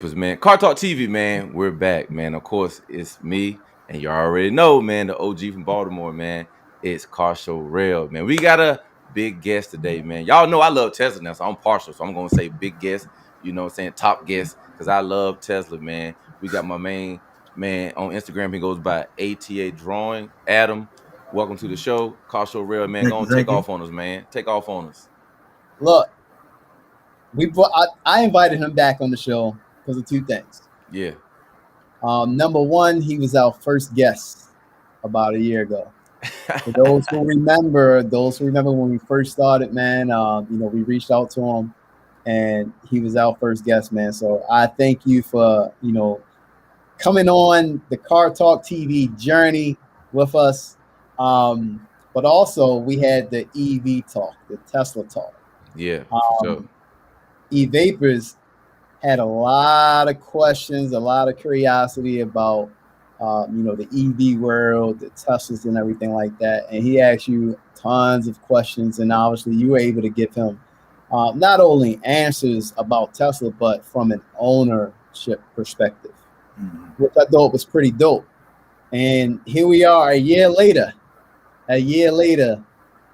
Man, Cartalktv, man, we're back, man. Of course, it's me, and you already know, man, the OG from Baltimore, man. It's Car Show Rail, man. We got a big guest today, man. Y'all know I love Tesla now, so I'm partial. So I'm gonna say big guest, you know what I'm saying, top guest, because I love Tesla, man. We got my main man on Instagram. He goes by ATA Drawing. Adam, welcome to the show. Car Show Rail, man. Go on, take off on us, man. Take off on us. Look, I invited him back on the show because of two things. Yeah. Number one, he was our first guest about a year ago. For those who remember when we first started, man, we reached out to him, and he was our first guest, man. So I thank you for coming on the Cartalktv journey with us. But also we had the EV talk, the Tesla talk. Yeah, for sure. E-Vapors had a lot of questions, a lot of curiosity about the EV world, the Teslas and everything like that. And he asked you tons of questions, and obviously you were able to give him not only answers about Tesla, but from an ownership perspective, which I thought was pretty dope. And here we are a year later,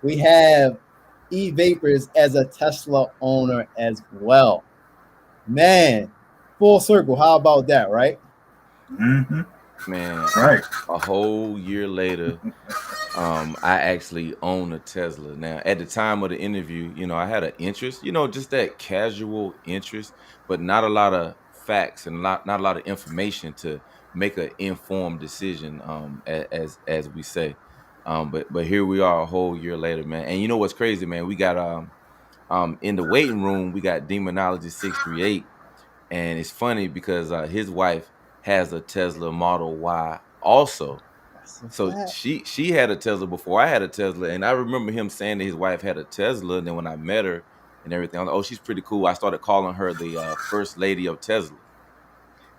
we have E-Vapors as a Tesla owner as well. Man, full circle. How about that, right? Mm-hmm. Man, right. A whole year later, I actually own a Tesla. Now, at the time of the interview, I had an interest, just that casual interest, but not a lot of facts and not a lot of information to make an informed decision, as we say. But here we are a whole year later, man. And you know what's crazy, man? We got in the waiting room, we got Demonology 638, and it's funny because his wife has a Tesla Model Y also. So she had a Tesla before I had a Tesla, and I remember him saying that his wife had a Tesla. And then when I met her and everything, I was like, oh, she's pretty cool. I started calling her the first lady of Tesla.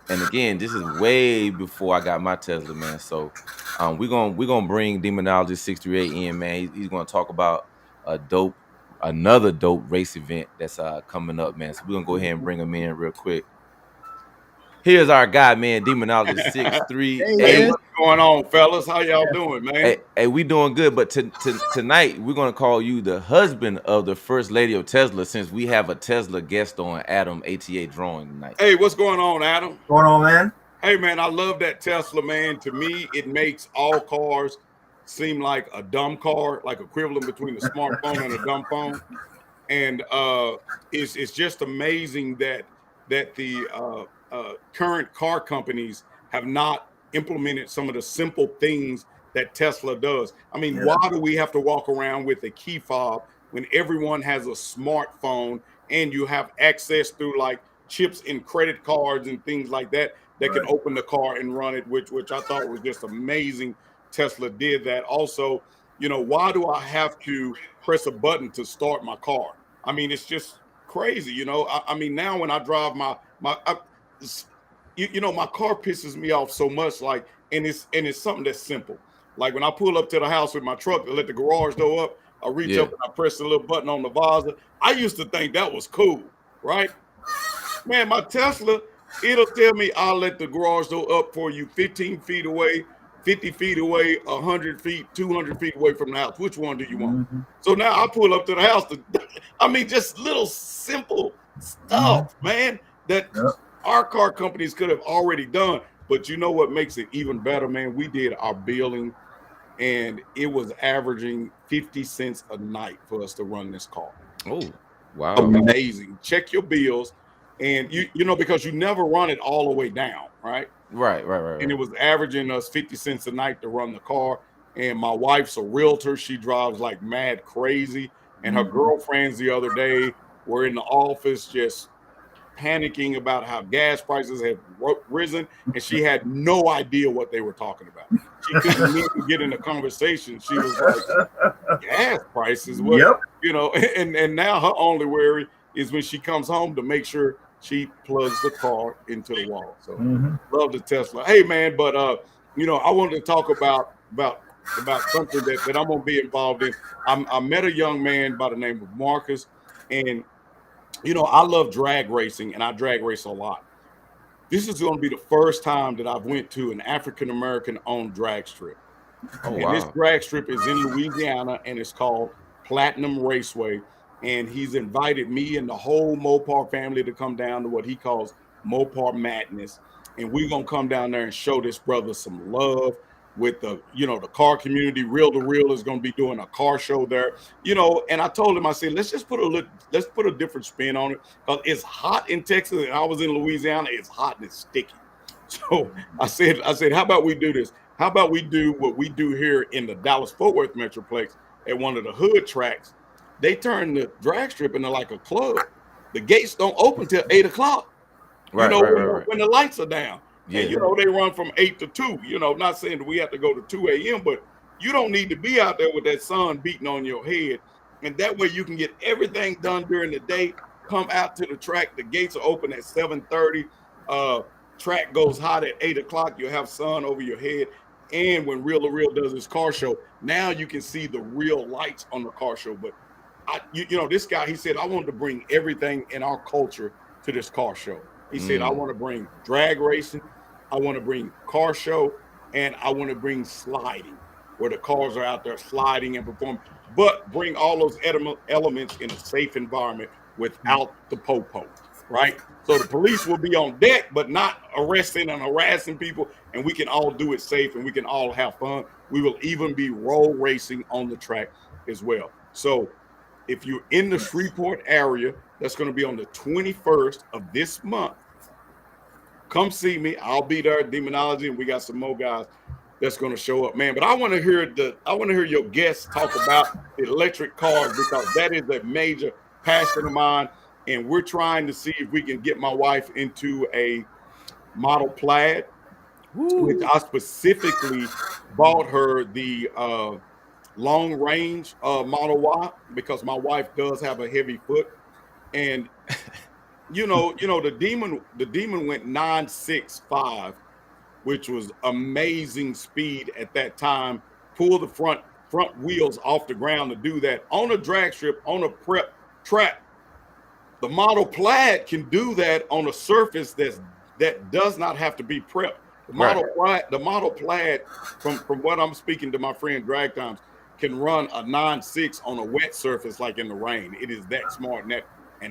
And again, this is way before I got my Tesla, man. So we're gonna bring Demonology 638 in, man. He's gonna talk about another dope race event that's coming up, man. So we're gonna go ahead and bring him in real quick. Here's our guy, man, Demonology 638. Hey, what's going on, fellas? How y'all doing, man? Hey, we doing good, but tonight we're gonna call you the husband of the first lady of Tesla, since we have a Tesla guest on, Adam, ATA Drawing, tonight. Hey, what's going on, Adam? What's going on, man? Hey, man, I love that Tesla, man. To me, it makes all cars seem like a dumb car, like equivalent between a smartphone and a dumb phone. And it's just amazing that the current car companies have not implemented some of the simple things that Tesla does. I mean, why do we have to walk around with a key fob when everyone has a smartphone and you have access through like chips in credit cards and things like that can open the car and run it, which I thought was just amazing. Tesla did that. Also, why do I have to press a button to start my car? I mean, it's just crazy. I mean, now when I drive my car pisses me off so much, like, and it's something that's simple. Like when I pull up to the house with my truck to let the garage door up, I reach up and I press the little button on the visor. I used to think that was cool, right? Man, my Tesla, it'll tell me I'll let the garage door up for you 15 feet away, 50 feet away, 100 feet, 200 feet away from the house. Which one do you want? Mm-hmm. So now I pull up to the house. I mean, just little simple stuff, man, that our car companies could have already done. But you know what makes it even better, man? We did our billing, and it was averaging 50 cents a night for us to run this car. Oh, wow. Amazing. Check your bills. And because you never run it all the way down, right? Right. And it was averaging us 50 cents a night to run the car. And my wife's a realtor. She drives like mad crazy. And her girlfriends the other day were in the office just panicking about how gas prices had risen. And she had no idea what they were talking about. She couldn't even get in a conversation. She was like, gas prices? What? And now her only worry is when she comes home to make sure she plugs the car into the wall. So love the Tesla. Hey, man, but I wanted to talk about something that I'm gonna be involved in. I met a young man by the name of Marcus, and I love drag racing, and I drag race a lot. this is going to be the first time that I've went to an African-American owned drag strip. Oh, and this drag strip is in Louisiana, and it's called Platinum Raceway. And he's invited me and the whole Mopar family to come down to what he calls Mopar Madness. And we're going to come down there and show this brother some love with the, you know, the car community. Real to Real is going to be doing a car show there, you know. And I told him, I said, let's put a different spin on it, because it's hot in Texas and I was in Louisiana. It's hot and it's sticky. So I said, how about we do this? How about we do what we do here in the Dallas-Fort Worth Metroplex at one of the hood tracks? They turn the drag strip into like a club. The gates don't open till 8 o'clock. Right, when the lights are down. Yeah. And, you know, they run from 8 to 2. You know, not saying that we have to go to 2 a.m., but you don't need to be out there with that sun beating on your head. And that way you can get everything done during the day. Come out to the track. The gates are open at 7:30. Track goes hot at 8 o'clock. You have sun over your head. And when Real to Real does his car show, now you can see the real lights on the car show. But you know, this guy, he said, I want to bring everything in our culture to this car show. He said, I want to bring drag racing, I want to bring car show, and I want to bring sliding, where the cars are out there sliding and performing, but bring all those elements in a safe environment without the po-po, right? So the police will be on deck, but not arresting and harassing people, and we can all do it safe and we can all have fun. We will even be roll racing on the track as well. So if you're in the Shreveport area, that's going to be on the 21st of this month. Come see me. I'll be there at Demonology, and we got some more guys that's going to show up, man. But I want to hear your guests talk about electric cars, because that is a major passion of mine. And we're trying to see if we can get my wife into a model Plaid, which I specifically bought her the long range Model Y, because my wife does have a heavy foot. And you know the demon went 965, which was amazing speed at that time. Pull the front wheels off the ground to do that on a drag strip, on a prep track. The Model Plaid can do that on a surface that does not have to be prepped. The Model Plaid, from what I'm speaking to my friend Drag Times, can run a 9.6 on a wet surface like in the rain. It is that smart and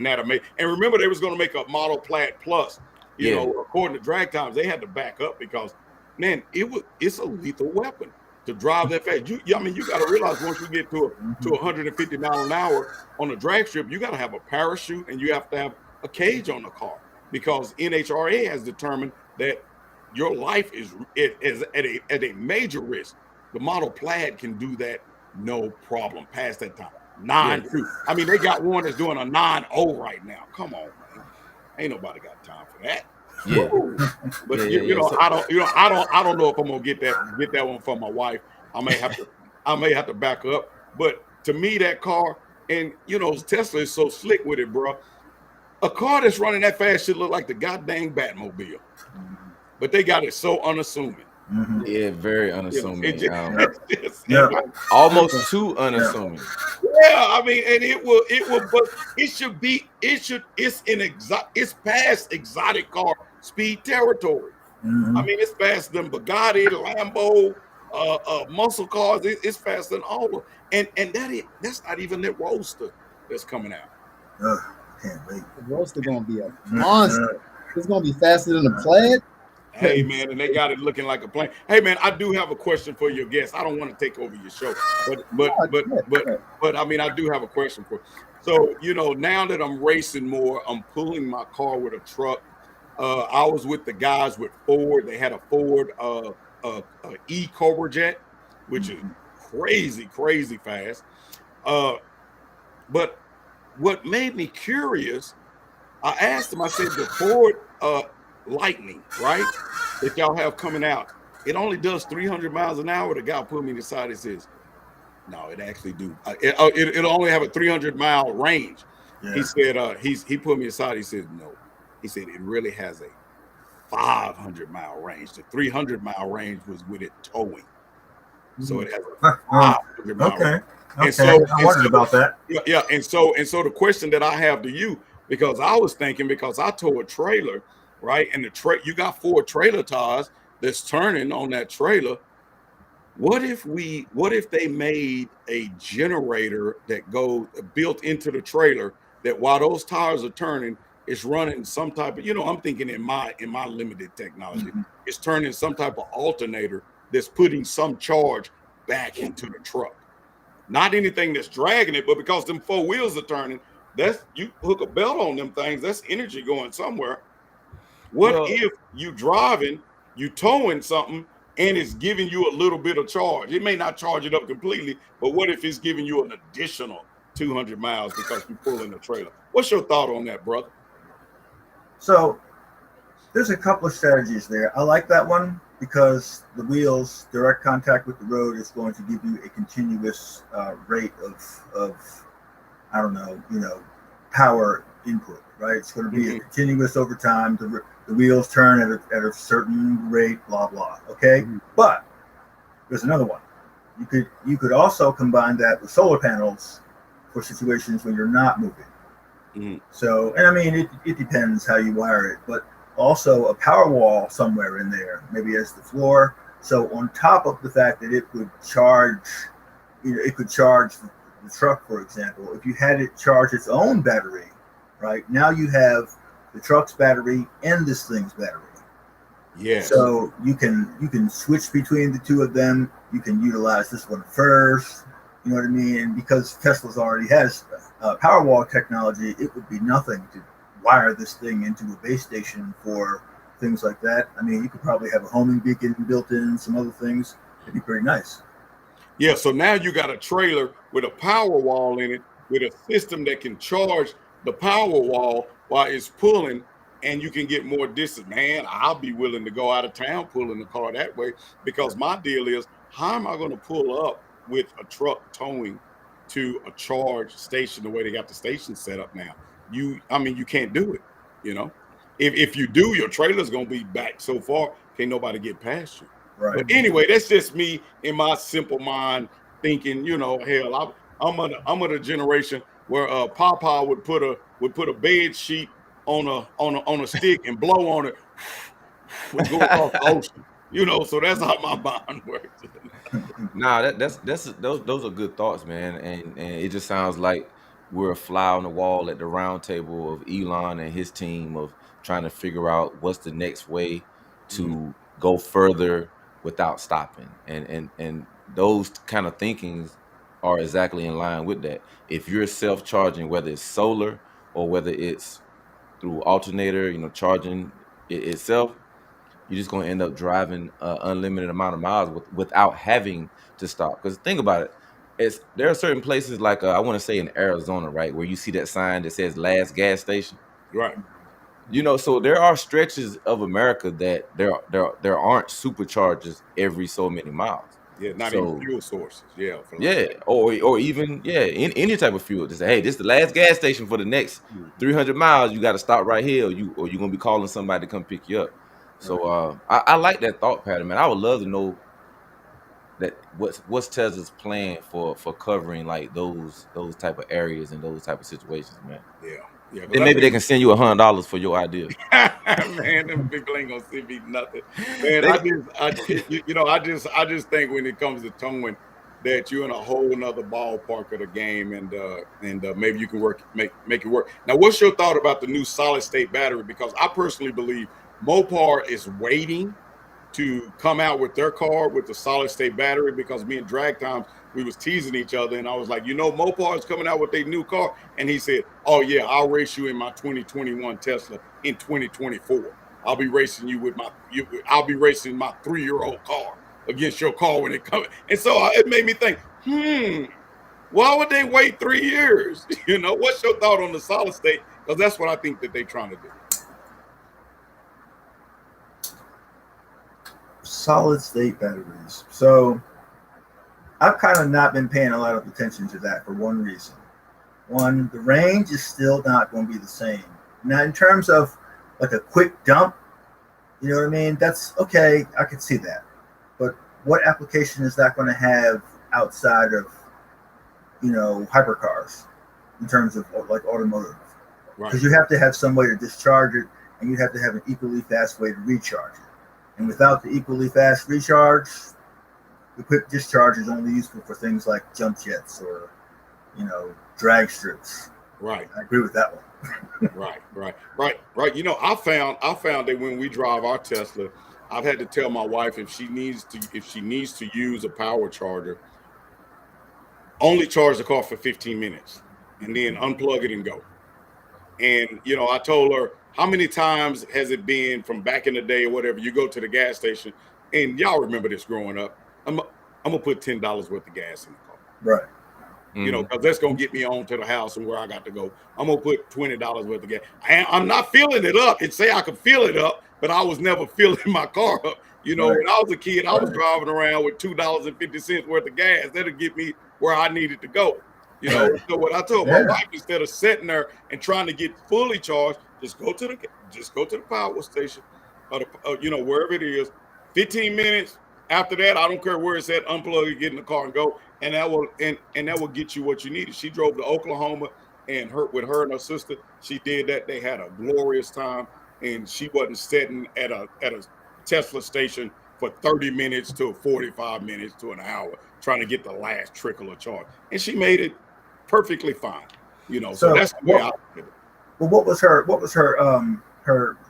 that amazing. And remember, they was going to make a Model Plaid Plus. You know, according to Drag Times, they had to back up because, man, it's a lethal weapon to drive that fast. You got to realize, once you get to 150 miles an hour on a drag strip, you got to have a parachute and you have to have a cage on the car, because NHRA has determined that your life is at a major risk. The Model Plaid can do that no problem past that time. 9.2. I mean, they got one that's doing a 9.0 right now. Come on, man. Ain't nobody got time for that. Yeah. But I don't know if I'm gonna get that one for my wife. I may have to back up. But to me, that car, and Tesla is so slick with it, bro. A car that's running that fast should look like the goddamn Batmobile. But they got it so unassuming. Mm-hmm. Yeah, very unassuming. Almost too unassuming. Yeah, I mean, and it will, but it's past exotic car speed territory. Mm-hmm. I mean, it's faster than Bugatti, Lambo, muscle cars. It's faster than all of them. And that's not even that Roadster that's coming out. Can't wait. The Roadster gonna be a monster. It's gonna be faster than the Plaid. Hey, man, and they got it looking like a plane. Hey, man, I do have a question for your guest. I don't want to take over your show, but I mean, I do have a question for you. So, now that I'm racing more, I'm pulling my car with a truck. I was with the guys with Ford. They had a Ford e-Cobra Jet, which is crazy fast. But what made me curious, I asked them, I said, the Ford Lightning, right, that y'all have coming out, it only does 300 miles an hour. The guy put me in the side. He says, no, it actually do. It'll only have a 300-mile range. Yeah. He said, he put me aside. He said, no. He said, it really has a 500-mile range. The 300-mile range was with it towing. So it has a 500-mile range. Okay. So I wondered about that. Yeah. And so the question that I have to you, because I was thinking, because I tow a trailer right? And you got 4 trailer tires that's turning on that trailer. What if they made a generator that goes built into the trailer that while those tires are turning, it's running some type of, I'm thinking in my limited technology, it's turning some type of alternator that's putting some charge back into the truck. Not anything that's dragging it, but because them 4 wheels are turning, that's you hook a belt on them things, that's energy going somewhere. What if you driving, you towing something, and it's giving you a little bit of charge? It may not charge it up completely, but what if it's giving you an additional 200 miles because you're pulling a trailer? What's your thought on that, brother? So there's a couple of strategies there. I like that one because the wheels, direct contact with the road is going to give you a continuous rate of I don't know, power input, right? It's going to be a continuous over time. The wheels turn at a certain rate, blah, blah. Okay. But there's another one. You could also combine that with solar panels for situations when you're not moving. So, and I mean, it depends how you wire it, but also a power wall somewhere in there, maybe as the floor. So on top of the fact that it would charge, it could charge the truck, for example, if you had it charge its own battery, right? Now you have the truck's battery and this thing's battery. Yes. So you can switch between the two of them. You can utilize this one first. You know what I mean? And because Tesla's already has Powerwall technology, it would be nothing to wire this thing into a base station for things like that. I mean, you could probably have a homing beacon built in, some other things. It'd be pretty nice. Yeah, so now you got a trailer with a power wall in it, with a system that can charge the power wall while it's pulling, and you can get more distance. Man, I'll be willing to go out of town pulling the car that way, because my deal is, how am I going to pull up with a truck towing to a charge station the way they got the station set up now? You can't do it. If you do, your trailer's going to be back so far, can't nobody get past you. Right. But anyway, that's just me in my simple mind thinking, hell, I'm of the generation where Papa would put a bed sheet on a stick and blow on it, would go across the ocean. So that's how my mind works. Nah, those are good thoughts, man, and it just sounds like we're a fly on the wall at the round table of Elon and his team of trying to figure out what's the next way to go further without stopping, and those kind of thinkings are exactly in line with that. If you're self-charging, whether it's solar or whether it's through alternator, charging it itself, you're just going to end up driving an unlimited amount of miles without having to stop. Because think about it, there are certain places like I want to say in Arizona, right, where you see that sign that says last gas station. Right. So there are stretches of America that there aren't superchargers every so many miles. Yeah, not even fuel sources. Yeah. Or even in any type of fuel. To say, hey, this is the last gas station for the next 300 miles. You got to stop right here, or you're gonna be calling somebody to come pick you up. So I like that thought pattern, man. I would love to know that what's Tesla's plan for covering like those type of areas and those type of situations, man. Yeah. Then maybe they can send you $100 for your idea. Man, them people ain't gonna send me nothing. Man, I just think when it comes to towing, that you're in a whole nother ballpark of the game, and maybe you can make it work. Now, what's your thought about the new solid state battery? Because I personally believe Mopar is waiting to come out with their car with the solid state battery, because me and Drag Times, we was teasing each other, and I was like, Mopar is coming out with their new car, and he said, oh yeah, I'll race you in my 2021 Tesla in 2024. I'll be racing you with I'll be racing my 3-year-old car against your car when it comes. And so it made me think, why would they wait 3 years? What's your thought on the solid state? Because that's what I think that they're trying to do. Solid state batteries. So I've kind of not been paying a lot of attention to that for one reason. One, the range is still not going to be the same. Now, in terms of like a quick dump, you know what I mean? That's okay. I could see that. But what application is that going to have outside of, hypercars in terms of like automotive? Because you have to have some way to discharge it. and you'd have to have an equally fast way to recharge it. And without the equally fast recharge, the quick discharge is only useful for things like jump jets or, drag strips. Right. I agree with that one. Right. I found that when we drive our Tesla, I've had to tell my wife if she needs to use a power charger, only charge the car for 15 minutes and then unplug it and go. And I told her, how many times has it been from back in the day or whatever, you go to the gas station, and y'all remember this growing up, I'm gonna put $10 worth of gas in the car. Right. Because that's gonna get me on to the house and where I got to go. I'm gonna put $20 worth of gas. I'm not filling it up. It say I could fill it up, but I was never filling my car up. When I was a kid, I was driving around with $2.50 worth of gas. That'll get me where I needed to go. So what I told my wife, instead of sitting there and trying to get fully charged, just go to the power station, or wherever it is. 15 minutes. After that, I don't care where it's at. Unplug it, get in the car, and go. And that will get you what you needed. She drove to Oklahoma, and with her and her sister, she did that. They had a glorious time, and she wasn't sitting at a Tesla station for 30 minutes to 45 minutes to an hour trying to get the last trickle of charge, and she made it perfectly fine. So that's the way I did it. Well, what was her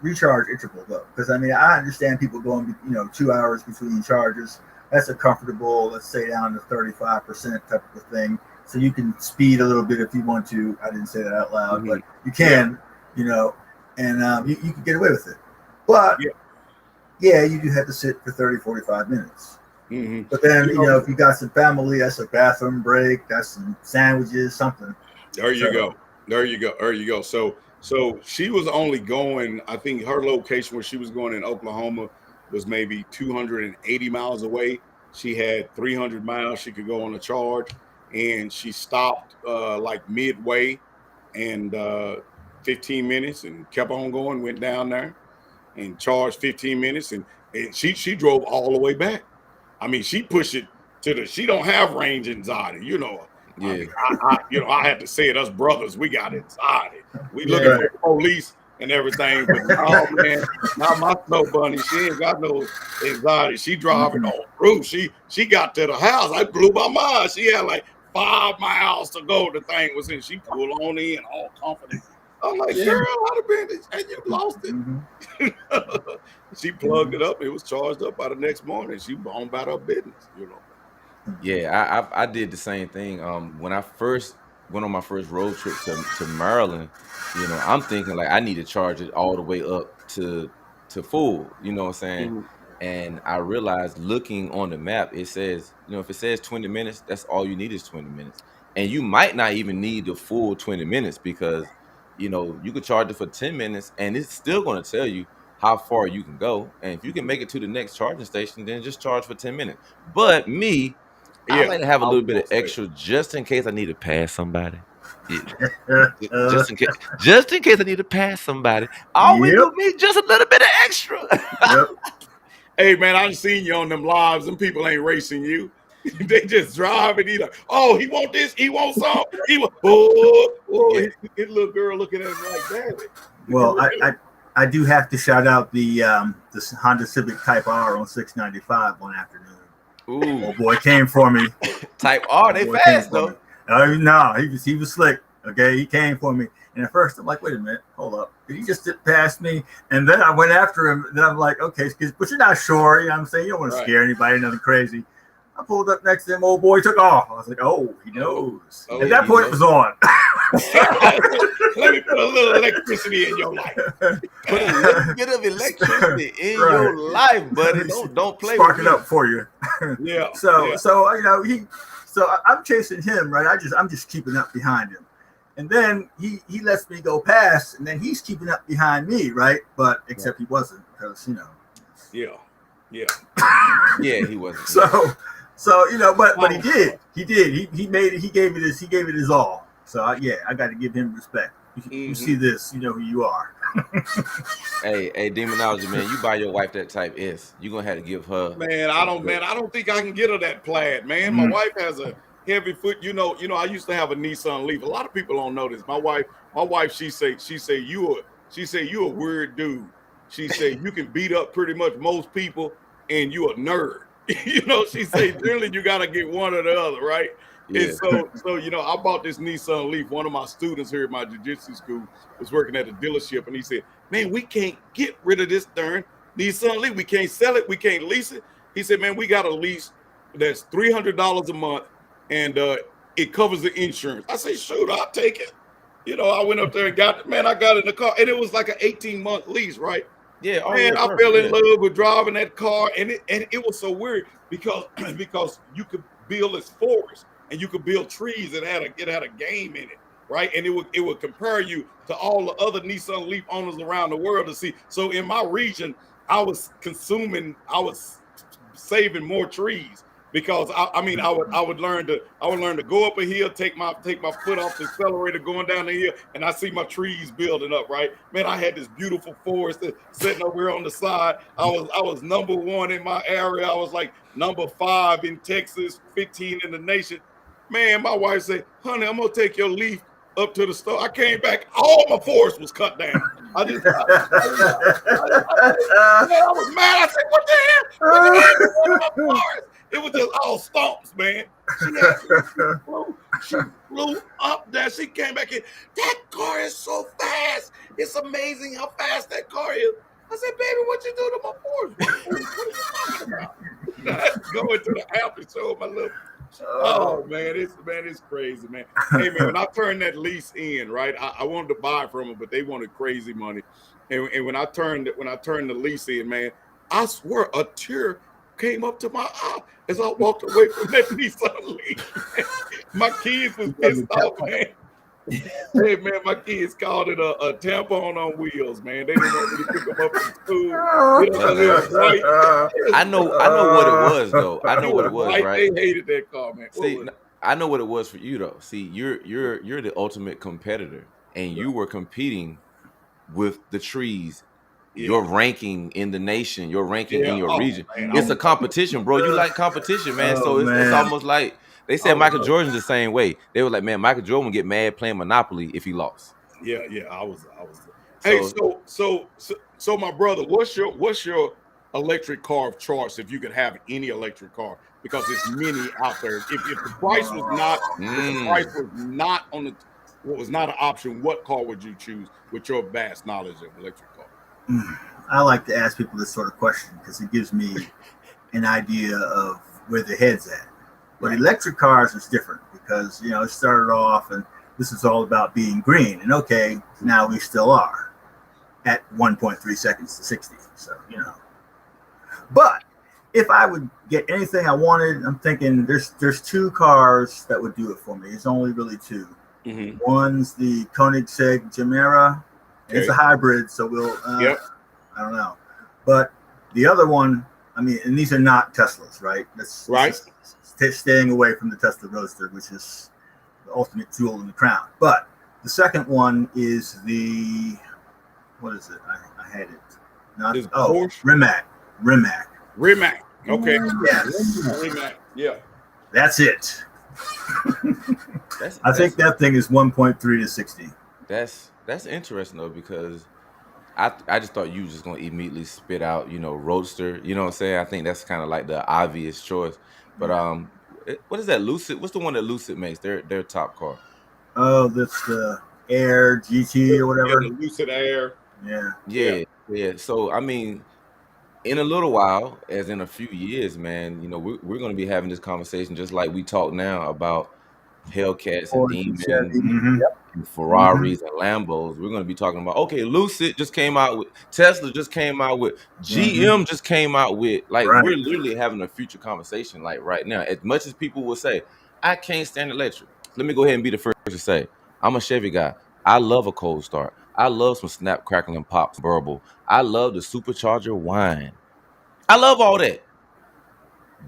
recharge interval though? Because I understand people going 2 hours between charges. That's a comfortable, let's say, down to 35% type of a thing. So you can speed a little bit if you want to. I didn't say that out loud, but you can, and you can get away with it. But you do have to sit for 30, 45 minutes. Mm-hmm. But then, if you got some family, that's a bathroom break, that's some sandwiches, something. There you go. So she was only going, I think her location where she was going in Oklahoma was maybe 280 miles away. She had 300 miles she could go on a charge, and she stopped like midway and 15 minutes and kept on going, went down there and charged 15 minutes. And she drove all the way back. She pushed it she don't have range anxiety, Yeah. I had to say it, us brothers, we got anxiety. We looking for the police and everything, but oh man, not my snow bunny. She ain't got no anxiety. She driving on through. She got to the house. I blew my mind. She had like 5 miles to go. The thing was in. She pulled on in all confident. I'm like, girl, I'd have been, and you lost it. She plugged it up. It was charged up by the next morning. She on about her business, Yeah, I did the same thing. When I first went on my first road trip to Maryland, I'm thinking like I need to charge it all the way up to full, you know what I'm saying? Mm-hmm. And I realized looking on the map, it says, if it says 20 minutes, that's all you need is 20 minutes. And you might not even need the full 20 minutes because, you could charge it for 10 minutes and it's still going to tell you how far you can go. And if you can make it to the next charging station, then just charge for 10 minutes. But I like to have a little bit of extra just in case I need to pass somebody. Just in case I need to pass somebody. Always do me just a little bit of extra. Hey man, I've seen you on them lives. Them people ain't racing you. They just drive and he like, oh, he want this, he want some, he want his little girl looking at him like that. Well, I do have to shout out the Honda Civic Type R on 695 one afternoon. Ooh. Oh boy, came for me. Type R, they fast though. No, he was slick. Okay, he came for me. And at first I'm like, wait a minute, hold up. Did he just dip past me? And then I went after him. Then I'm like, okay, but you're not sure. You know what I'm saying? You don't want to scare anybody, nothing crazy. I pulled up next to him. Old boy took off. I was like, oh, he knows. At that point, it was on. Let me put a little electricity in your life. Put a little bit of electricity in your life, buddy. Don't play Spark with it up for you. So I'm chasing him, right? I'm just keeping up behind him. And then he lets me go past, and then he's keeping up behind me, right? But except he wasn't, because Yeah, he wasn't. So but he did. He made it. He gave it his all. So I got to give him respect. You see this, you know who you are. Hey, Demonology, man, you buy your wife that Type S, you're gonna have to give her. Man, I don't think I can get her that plaid, man. My wife has a heavy foot. I used to have a Nissan Leaf. A lot of people don't know this. My wife, she say She said, "You a weird dude." She said, "You can beat up pretty much most people, and you a nerd." You know, she said, "Generally, you got to get one or the other, right?" Yeah. And so you know, I bought this Nissan Leaf. One of my students here at my jiu-jitsu school was working at a dealership, and he said, "Man, we can't get rid of this darn Nissan Leaf. We can't sell it. We can't lease it." He said, "Man, we got a lease that's $300 a month, and it covers the insurance." I say, "Shoot, I'll take it." You know, I went up there and got it. Man, I got it in the car, and it was like an 18-month lease, right? Yeah, Man, I fell in love with driving that car, and it was so weird because you could build as forest and you could build trees. It had a game in it, right? And it would compare you to all the other Nissan Leaf owners around the world to see. So in my region, I was saving more trees because I would learn to go up a hill, take my foot off the accelerator going down the hill, and I see my trees building up, right? Man, I had this beautiful forest sitting over here on the side. I was number 1 in my area. I was like number 5 in Texas, 15 in the nation. Man, my wife said, "Honey, I'm gonna take your Leaf up to the store." I came back, all my forest was cut down. I was mad. I said, "What the hell? It was just all stumps, man." She flew up there. She came back in. "That car is so fast. It's amazing how fast that car is." I said, "Baby, what you do to my forest? What are you talking about?" I had to go into the app and show my little. Oh man, it's crazy, man. Hey man, when I turned that lease in, right? I wanted to buy it from them, but they wanted crazy money. And when I turned the lease in, man, I swear a tear came up to my eye as I walked away from that Nissan Leaf. My kids was pissed off, man. Hey man, my kids called it a tampon on wheels, man. They didn't want me to pick them up from school. I know what it was though. I know what it was, right? They hated that car, man. See, I know what it was for you though. See, you're the ultimate competitor, and you were competing with the trees. Yeah. Your ranking in the nation, your ranking in your region. Man, it's a competition, bro. You like competition, man. So it's almost like they said Michael Jordan's the same way. They were like, man, Michael Jordan would get mad playing Monopoly if he lost. Yeah, I was. Hey, so my brother, what's your electric car of choice if you could have any electric car? Because there's many out there. If the price was not an option, what car would you choose with your vast knowledge of electric car? I like to ask people this sort of question because it gives me an idea of where their head's at. But electric cars is different because, you know, it started off and this is all about being green. And okay, now we still are at 1.3 seconds to 60. So, you know. But if I would get anything I wanted, I'm thinking there's 2 cars that would do it for me. There's only really 2. Mm-hmm. One's the Koenigsegg Gemera. Okay. It's a hybrid, so we'll. I don't know, but the other one, I mean, and these are not Teslas, right? That's right. Staying away from the Tesla Roadster, which is the ultimate jewel in the crown. But the second one is the what is it? I had it. Not Rimac. Okay. Yes. Rimac. Yeah. That's it. I think that thing is 1.3 to 60. That's interesting though, because I just thought you were just gonna immediately spit out, you know, Roadster. You know what I'm saying? I think that's kind of like the obvious choice. But what is that Lucid? What's the one that Lucid makes? Their top car. Oh, that's the Air GT or whatever. Yeah, the Lucid Air. Yeah. So I mean, in a little while, as in a few years, man, you know, we're gonna be having this conversation just like we talk now about Hellcats and Demons and Ferraris and Lambos. We're going to be talking about, okay, Lucid just came out with, Tesla just came out with, GM just came out with, like, we're literally having a future conversation, like, right now. As much as people will say, I can't stand electric. Let me go ahead and be the first to say, I'm a Chevy guy. I love a cold start. I love some snap, crackle, and pop burble. I love the supercharger whine. I love all that.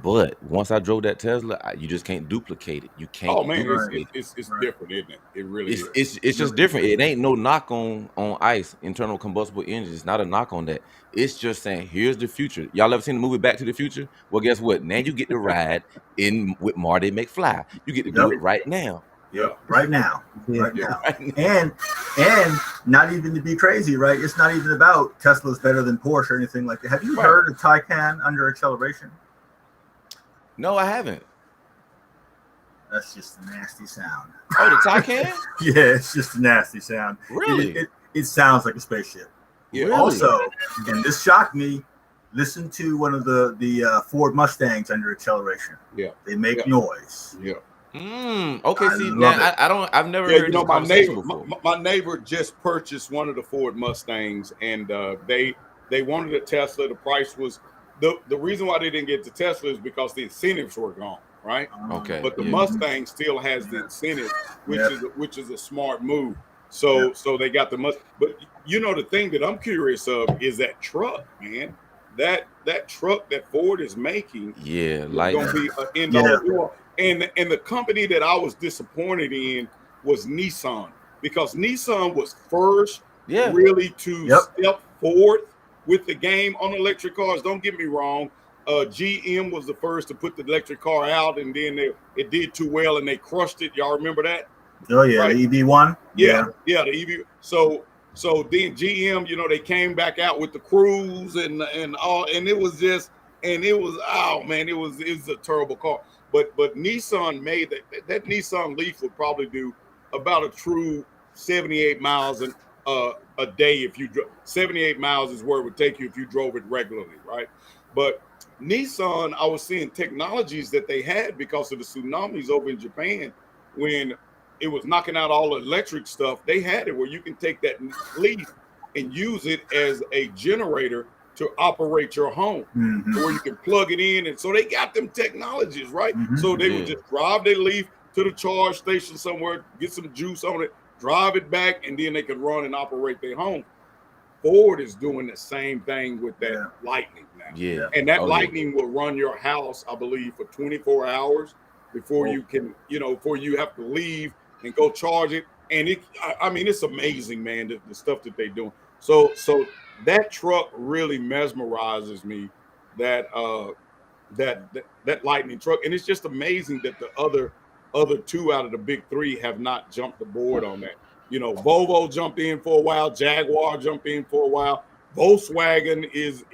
But once I drove that Tesla, you just can't duplicate it. You can't. Oh man, it's different, isn't it? It really is. It's just different. It ain't no knock on ICE, internal combustible engines. It's not a knock on that. It's just saying, here's the future. Y'all ever seen the movie Back to the Future? Well, guess what? Now you get to ride in with Marty McFly. You get to do it right now. Yep. Right now. Yeah. Right now. And not even to be crazy, right? It's not even about Tesla's better than Porsche or anything like that. Have you heard of Taycan under acceleration? No, I haven't. That's just a nasty sound. Oh, the Taycan? Yeah, it's just a nasty sound. Really? It sounds like a spaceship. Yeah. Really? Also, and this shocked me, listen to one of the Ford Mustangs under acceleration. Yeah. They make noise. Yeah. Okay, see, now I've never heard this conversation before. My neighbor just purchased one of the Ford Mustangs, and they wanted a Tesla. The price was the reason why they didn't get the Tesla is because the incentives were gone, right? Okay. But the Mustang still has the incentive, which is a smart move. So they got the Mustang. But you know, the thing that I'm curious of is that truck, man. That truck that Ford is making, is going to be an end all. And the company that I was disappointed in was Nissan, because Nissan was first really to step forward with the game on electric cars. Don't get me wrong. GM was the first to put the electric car out, and then it did too well and they crushed it. Y'all remember that? Oh yeah, right? The EV1. Yeah, the EV. So then GM, you know, they came back out with the Cruise and all, and it was oh man, it was a terrible car. But Nissan made that Nissan Leaf would probably do about a true 78 miles a day if you drove. 78 miles is where it would take you if you drove it regularly, right? But Nissan, I was seeing technologies that they had because of the tsunamis over in Japan when it was knocking out all the electric stuff. They had it where you can take that Leaf and use it as a generator to operate your home, where you can plug it in. And so they got them technologies, right? So they would just drive their Leaf to the charge station somewhere, get some juice on it, drive it back, and then they could run and operate their home. Ford is doing the same thing with that Lightning now. Yeah. And that Lightning will run your house, I believe, for 24 hours before you can, before you have to leave and go charge it. And it's amazing, man, the stuff that they're doing. So that truck really mesmerizes me, that Lightning truck. And it's just amazing that the other two out of the big three have not jumped aboard on that. Volvo jumped in for a while, Jaguar jumped in for a while. Volkswagen is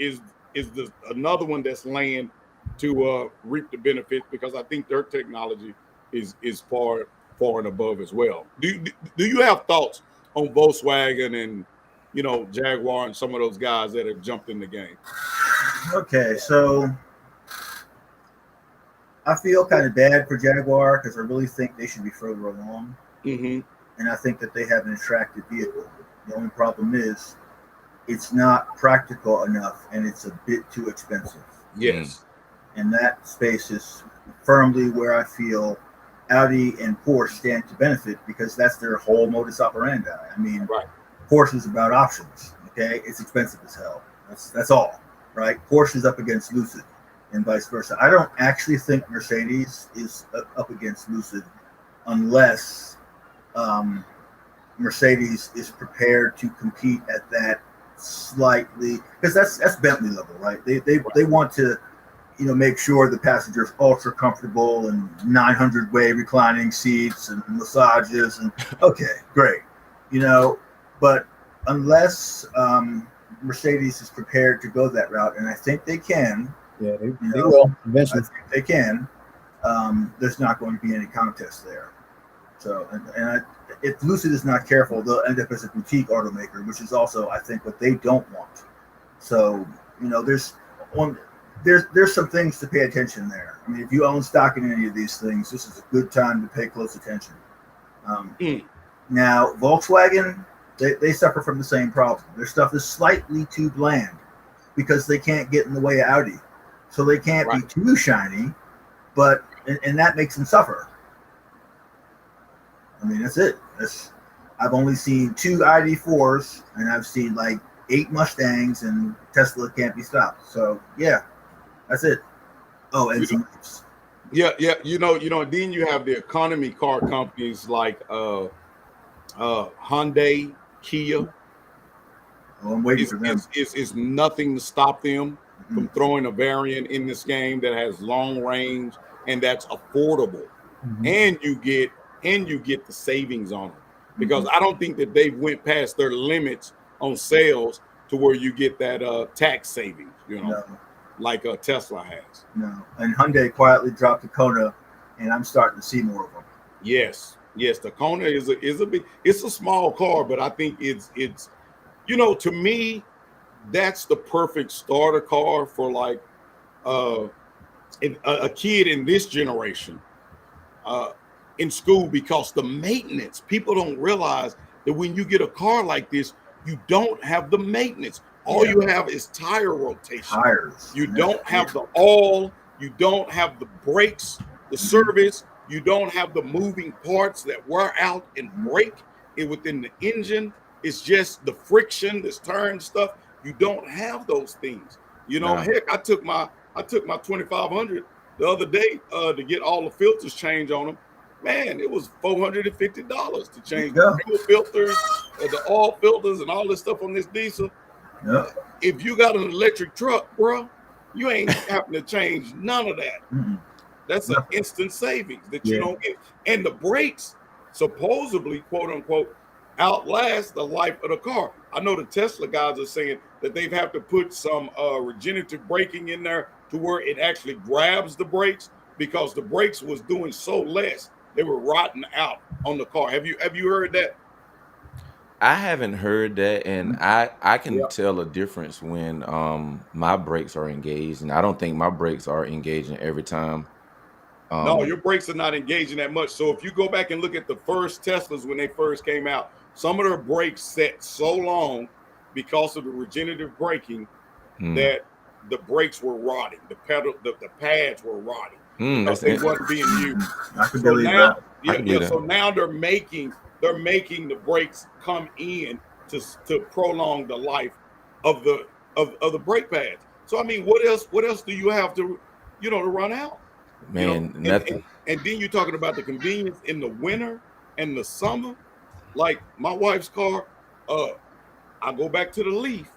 another one that's laying to reap the benefits, because I think their technology is far and above as well. Do you have thoughts on Volkswagen and Jaguar and some of those guys that have jumped in the game? Okay, so I feel kind of bad for Jaguar because I really think they should be further along. And I think that they have an attractive vehicle. The only problem is it's not practical enough and it's a bit too expensive. Yes. And that space is firmly where I feel Audi and Porsche stand to benefit, because that's their whole modus operandi. I mean, Porsche is about options. Okay, it's expensive as hell. That's all, right? Porsche is up against Lucid and vice versa. I don't actually think Mercedes is up against Lucid unless Mercedes is prepared to compete at that slightly, because that's Bentley level, right? They want to make sure the passenger's ultra comfortable and 900-way reclining seats and massages and okay, great. But unless Mercedes is prepared to go that route, and I think they can. Yeah, they will eventually. I think they can. There's not going to be any contest there. So, if Lucid is not careful, they'll end up as a boutique automaker, which is also, I think, what they don't want. So, there's some things to pay attention there. I mean, if you own stock in any of these things, this is a good time to pay close attention. Now, Volkswagen, they suffer from the same problem. Their stuff is slightly too bland because they can't get in the way of Audi. So they can't be too shiny, and that makes them suffer. I mean, that's it. I've only seen 2 ID4s, and I've seen like 8 Mustangs, and Tesla can't be stopped. So yeah, that's it. Oh, and some Leafs. Yeah. Then you have the economy car companies like Hyundai, Kia. Oh, I'm waiting for them. It's nothing to stop them from throwing a variant in this game that has long range and that's affordable. And you get and you get the savings on them. Because I don't think that they went past their limits on sales to where you get that tax savings, like Tesla has. No, and Hyundai quietly dropped the Kona, and I'm starting to see more of them. Yes, the Kona is a big. It's a small car, but I think it's to me, that's the perfect starter car for like a kid in this generation. In school, because the maintenance, people don't realize that when you get a car like this, you don't have the maintenance. All you have is tire rotation. Tires. You don't have the oil. You don't have the brakes, the service. You don't have the moving parts that wear out and break within the engine. It's just the friction, this turn stuff. You don't have those things. Heck, I took my 2500 the other day to get all the filters changed on them. Man, it was $450 to change the fuel filters, the oil filters, and all this stuff on this diesel. Yeah. If you got an electric truck, bro, you ain't having to change none of that. Mm-hmm. That's an instant savings that you don't get. And the brakes supposedly, quote unquote, outlast the life of the car. I know the Tesla guys are saying that they've have to put some regenerative braking in there to where it actually grabs the brakes, because the brakes was doing so less. They were rotting out on the car. Have you heard that? I haven't heard that, and I can tell a difference when my brakes are engaged, and I don't think my brakes are engaging every time. No, your brakes are not engaging that much. So if you go back and look at the first Teslas when they first came out, some of their brakes set so long because of the regenerative braking that the brakes were rotting. The pads were rotting. Because they wasn't being used. I can believe that. So now they're making the brakes come in to prolong the life of the brake pads. So I mean, what else do you have to run out? Man, nothing. And then you're talking about the convenience in the winter and the summer. Like my wife's car, I go back to the Leaf.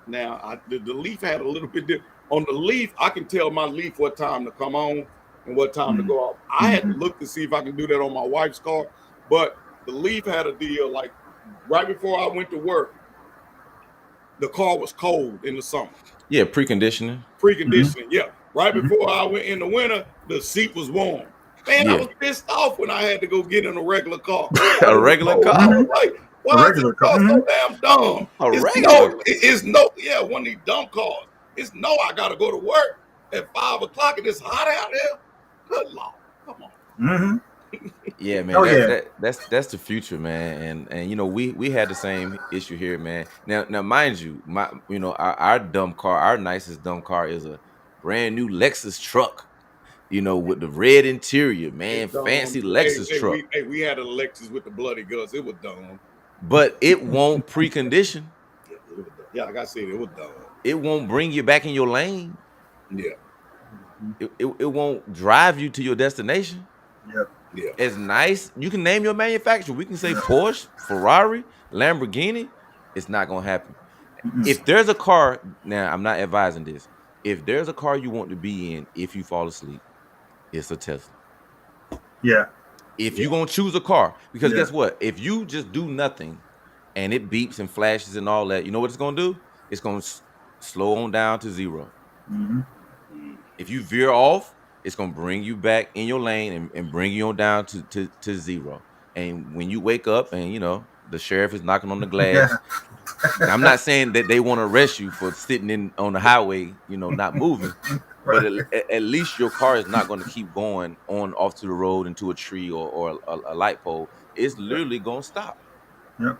Now the Leaf had a little bit different. On the Leaf, I can tell my Leaf what time to come on and what time to go off. I had to look to see if I can do that on my wife's car, but the Leaf had a deal like right before I went to work, the car was cold in the summer. Yeah, preconditioning. Yeah. Right before I went in the winter, the seat was warm. Man, I was pissed off when I had to go get in a regular car. A regular car? Like, why is this car so damn dumb? One of these dumb cars. I gotta go to work at 5 o'clock and it's hot out there. Good Lord, come on. Yeah, man. That's the future, man. And we had the same issue here, man. Now mind you, our dumb car, our nicest dumb car is a brand new Lexus truck. With the red interior, man, fancy Lexus truck. We had a Lexus with the bloody guts. It was dumb, but it won't precondition. Yeah, like I said, it was dumb. It won't bring you back in your lane. Yeah. It won't drive you to your destination. Yep. Yeah. It's nice. You can name your manufacturer. We can say Porsche, Ferrari, Lamborghini. It's not gonna happen. If there's a car, now I'm not advising this. If there's a car you want to be in, if you fall asleep, it's a Tesla. Yeah. If you're gonna choose a car, because guess what? If you just do nothing and it beeps and flashes and all that, you know what it's gonna do? It's gonna slow on down to 0. If you veer off, it's gonna bring you back in your lane and bring you on down to 0. And when you wake up and the sheriff is knocking on the glass, I'm not saying that they want to arrest you for sitting on the highway, not moving, but at least your car is not going to keep going on off to the road into a tree or a light pole. It's literally going to stop. Yep.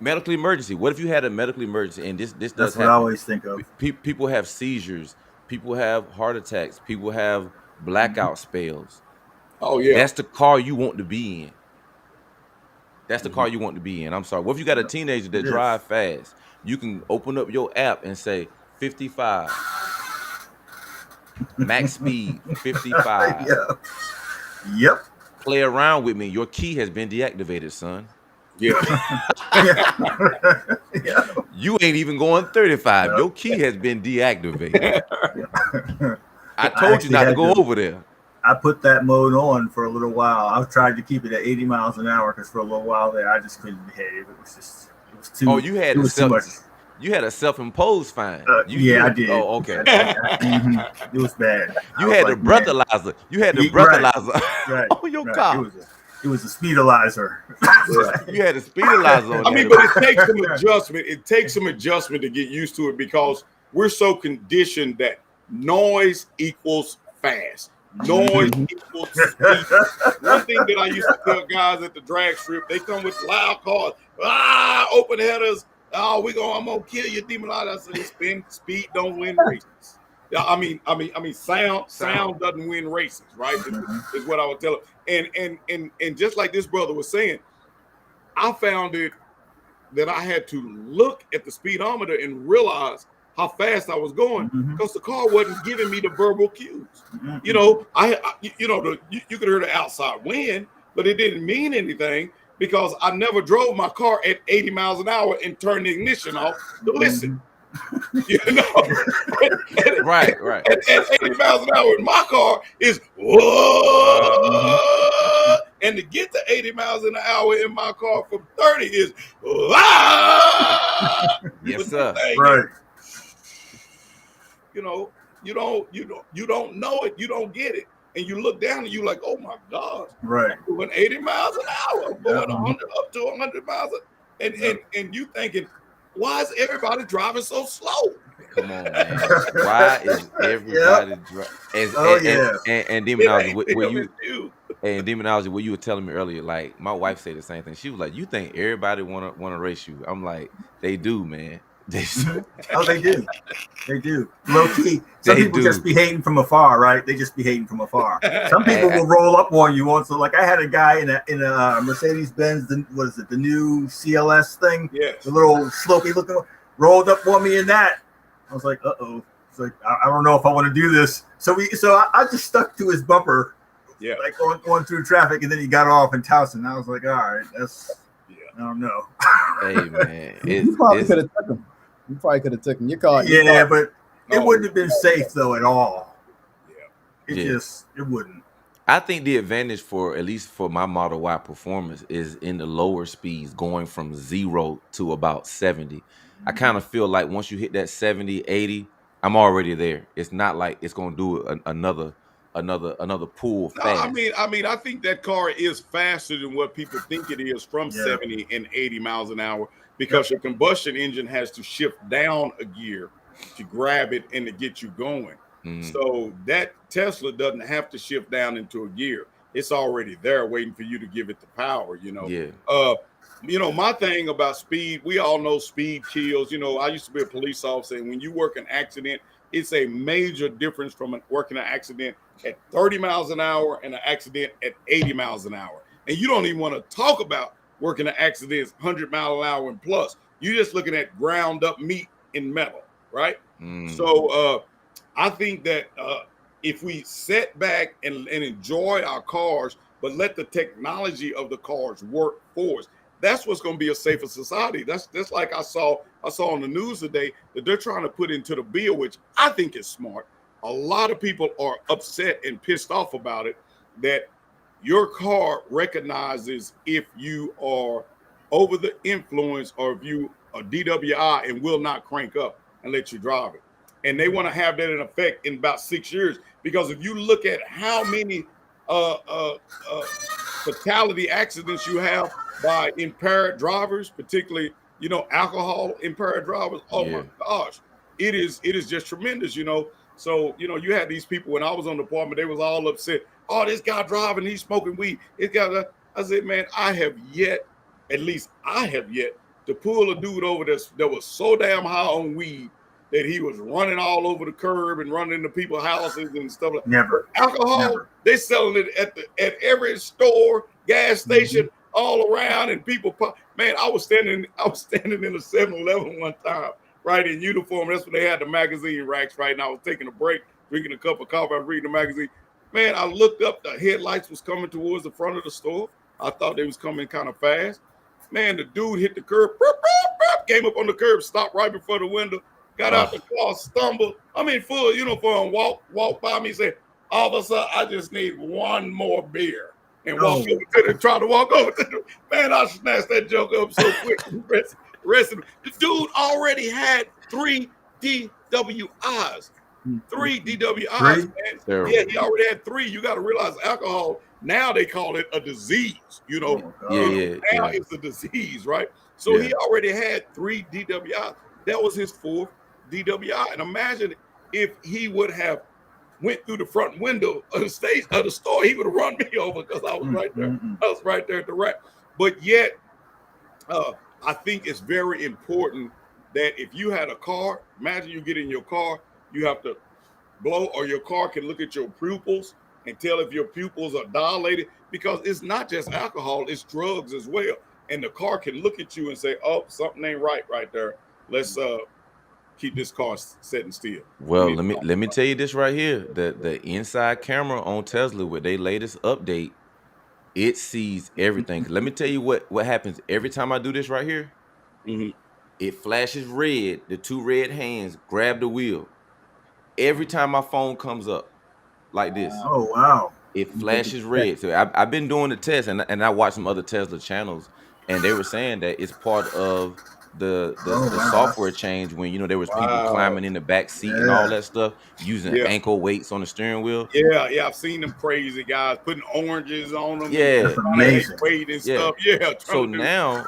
Medical emergency. What if you had a medical emergency? And this does happen. That's what I always think of. People have seizures. People have heart attacks. People have blackout spells. Oh, yeah. That's the car you want to be in. That's the car you want to be in. I'm sorry. What if you got a teenager that drive fast? You can open up your app and say 55. Max speed, 55. Yep. Play around with me. Your key has been deactivated, son. Yeah. You ain't even going 35. Your key has been deactivated. I told you not to go over there. I put that mode on for a little while. I tried to keep it at 80 miles an hour because for a little while there, I just couldn't behave. It was too. Oh, you had it was too much. You had a self-imposed fine. I did. Oh, okay. It was bad. You had the breathalyzer. You had the breathalyzer on your car. It was a speedalizer. You had a speedalizer on. I mean, but it takes some adjustment. It takes some adjustment to get used to it because we're so conditioned that noise equals fast. Noise equals speed. One thing that I used to tell guys at the drag strip, they come with loud cars, open headers. Oh, I'm gonna kill you, demonize. I said, speed don't win races. I mean, sound doesn't win races, right? Is what I would tell them. And just like this brother was saying, I found it that I had to look at the speedometer and realize how fast I was going because the car wasn't giving me the verbal cues. You know, you could hear the outside wind, but it didn't mean anything because I never drove my car at 80 miles an hour and turned the ignition off to listen. You know, right. At 80 miles an hour in my car is whoa, and to get to 80 miles an hour in my car from 30 is yes, sir. Right. You know, you don't know it, you don't get it, and you look down and you like, oh my God, right? I'm going 80 miles an hour, I'm going 100 up to 100 miles, and you thinking, why is everybody driving so slow? Come on, man. Why is everybody driving? And demonology, what you were telling me earlier, like my wife said the same thing. She was like, "You think everybody wanna race you?" I'm like, "They do, man. They do. They do. Low key. Some people just be hating from afar, right? They just be hating from afar. Some people will roll up on you. Also, like I had a guy in a Mercedes Benz. What is it? The new CLS thing. Yes. The little slopey looking one, rolled up on me in that. I was like, uh-oh. It's like I don't know if I want to do this. So I just stuck to his bumper. Yeah. Like going through traffic, and then he got off in Towson. I was like, all right, that's. Yeah. I don't know. Hey man, you probably could have took him. You probably could have took him. But it wouldn't have been safe though at all. Yeah. It wouldn't. I think the advantage for, at least for my Model Y performance, is in the lower speeds, going from 0 to about 70. I kind of feel like once you hit that 70, 80, I'm already there. It's not like it's going to do another pull fast. I mean, I think that car is faster than what people think it is from 70 and 80 miles an hour because your combustion engine has to shift down a gear to grab it and to get you going. So that Tesla doesn't have to shift down into a gear. It's already there waiting for you to give it the power, you know. Yeah. My thing about speed, we all know speed kills. I used to be a police officer, and when you work an accident, it's a major difference from working an accident at 30 miles an hour and an accident at 80 miles an hour. And you don't even want to talk about working an accident 100 miles an hour and plus. You're just looking at ground up meat in metal, right? So I think that if we sit back and enjoy our cars, but let the technology of the cars work for us, that's what's going to be a safer society. That's like I saw on the news today that they're trying to put into the bill, which I think is smart. A lot of people are upset and pissed off about it, that your car recognizes if you are over the influence or if you are DWI and will not crank up and let you drive it. And they want to have that in effect in about 6 years, because if you look at how many fatality accidents you have by impaired drivers, particularly, alcohol impaired drivers. Oh my gosh, it is just tremendous, So, you had these people when I was on the department, they was all upset. Oh, this guy driving, he's smoking weed. I said, man, I have yet to pull a dude over that was so damn high on weed that he was running all over the curb and running into people's houses and stuff like that. Never. Alcohol, Never. They selling it at every store, gas station, all around, and people man, I was standing in a 7-Eleven one time, right, in uniform. That's when they had the magazine racks, right? And I was taking a break, drinking a cup of coffee, I was reading the magazine. Man, I looked up, the headlights was coming towards the front of the store. I thought they was coming kind of fast. Man, the dude hit the curb, came up on the curb, stopped right before the window, got out the car, stumbled. I'm in full uniform, walked by me, said, Officer, I just need one more beer. And try to walk over to the man. I snatched that joke up so quick. The dude already had 3 DWIs. 3 DWIs, man. Yeah, he already had 3. You got to realize alcohol, now they call it a disease, you know. Now it's a disease, right? So he already had 3 DWIs. That was his 4th DWI. And imagine if he would have went through the front window of the stage of the store, he would have run me over because I was right there. I was right there at the rack. But yet, I think it's very important that if you had a car, imagine you get in your car, you have to blow, or your car can look at your pupils and tell if your pupils are dilated, because it's not just alcohol, it's drugs as well. And the car can look at you and say, oh, something ain't right there. Let's keep this car sitting still. Well, let me tell you this right here. The inside camera on Tesla with their latest update, it sees everything. Let me tell you what happens every time I do this right here. It flashes red. The 2 red hands grab the wheel. Every time my phone comes up like this. Oh, wow. It flashes red. So I've been doing the test, and I watched some other Tesla channels, and they were saying that it's part of the software change when, you know, there was people climbing in the back seat and all that stuff, using ankle weights on the steering wheel. Yeah, I've seen them crazy guys putting oranges on them. Yeah, amazing. Weight and stuff. Yeah. So now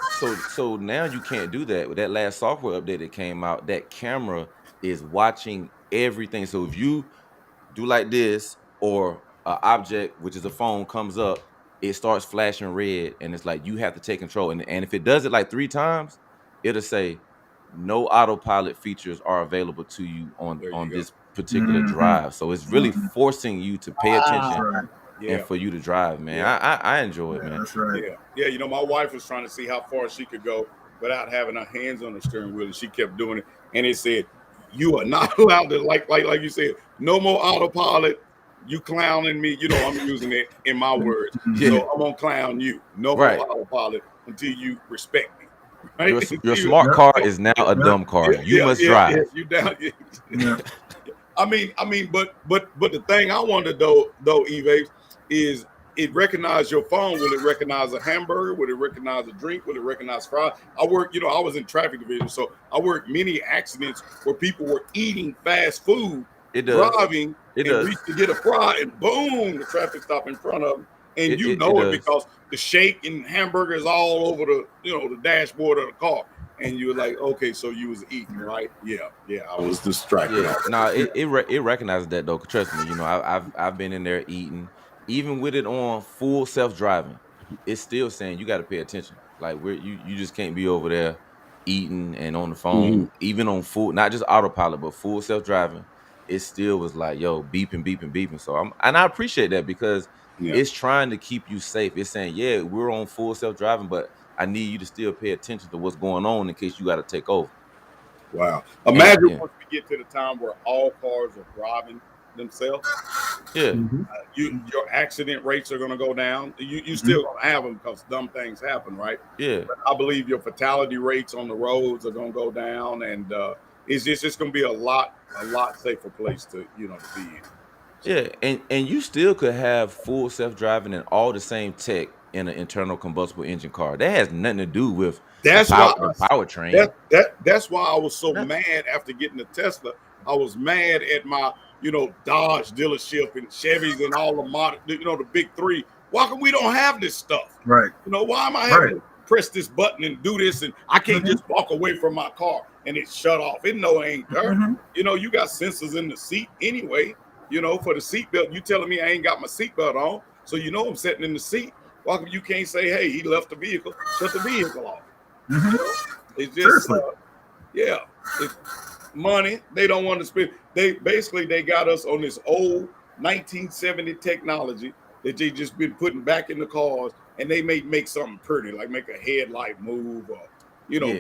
you can't do that. With that last software update that came out, that camera is watching everything. So if you do like this, or an object, which is a phone, comes up, it starts flashing red, and it's like you have to take control. And if it does it like 3 times, it'll say no autopilot features are available to you on this particular drive. So it's really forcing you to pay attention and for you to drive, man. I enjoy it, man. That's right. Yeah. You know, my wife was trying to see how far she could go without having her hands on the steering wheel, and she kept doing it. And it said, you are not allowed to, like you said, no more autopilot. You clowning me. You know, I'm using it in my words. So I'm gonna clown you. No more autopilot until you respect me. Right? Your smart car is now a dumb car. You must drive. You down. I mean, but the thing I wanted though, E-Vapes, is it recognize your phone. Will it recognize a hamburger? Will it recognize a drink? Will it recognize fries? I was in traffic division, so I worked many accidents where people were eating fast food, driving, reached to get a fry, and boom, the traffic stop in front of them. And it because the shake and hamburger is all over the dashboard of the car. And you were like, okay, so you was eating, right? Yeah, I was distracted. It recognizes that though. Trust me, I've been in there eating, even with it on full self-driving. It's still saying you got to pay attention. Like you just can't be over there eating and on the phone, even on full, not just autopilot, but full self-driving. It still was like, yo, beeping. So I appreciate that, because it's trying to keep you safe. It's saying, yeah, we're on full self-driving, but I need you to still pay attention to what's going on in case you got to take over. Wow. Imagine once we get to the time where all cars are driving themselves. Yeah. Your accident rates are going to go down. You still going to have them because dumb things happen, right? Yeah. But I believe your fatality rates on the roads are going to go down, and it's just going to be a lot safer place to be in. Yeah, and you still could have full self-driving and all the same tech in an internal combustible engine car. That has nothing to do with the powertrain. That's why I was so mad after getting the Tesla. I was mad at my Dodge dealership and Chevys and all the big 3. Why come we don't have this stuff? Right. Why am I having to press this button and do this, and I can't just walk away from my car and it shut off? It ain't there. You got sensors in the seat anyway. For the seatbelt, you telling me I ain't got my seatbelt on, so I'm sitting in the seat. Why come you can't say, hey, he left the vehicle, shut the vehicle off? It's just, it's money. They don't want to spend. They got us on this old 1970 technology that they just been putting back in the cars, and they may make something pretty, like make a headlight move, or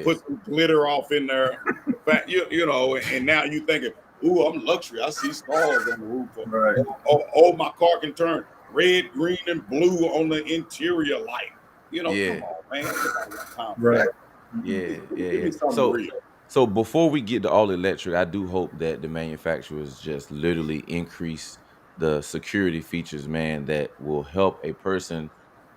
put some glitter off in there, and now you thinking, ooh, I'm luxury. I see stars on the roof. Right. Oh, my car can turn red, green, and blue on the interior light. Come on, man. Right. Yeah. So before we get to all electric, I do hope that the manufacturers just literally increase the security features, man, that will help a person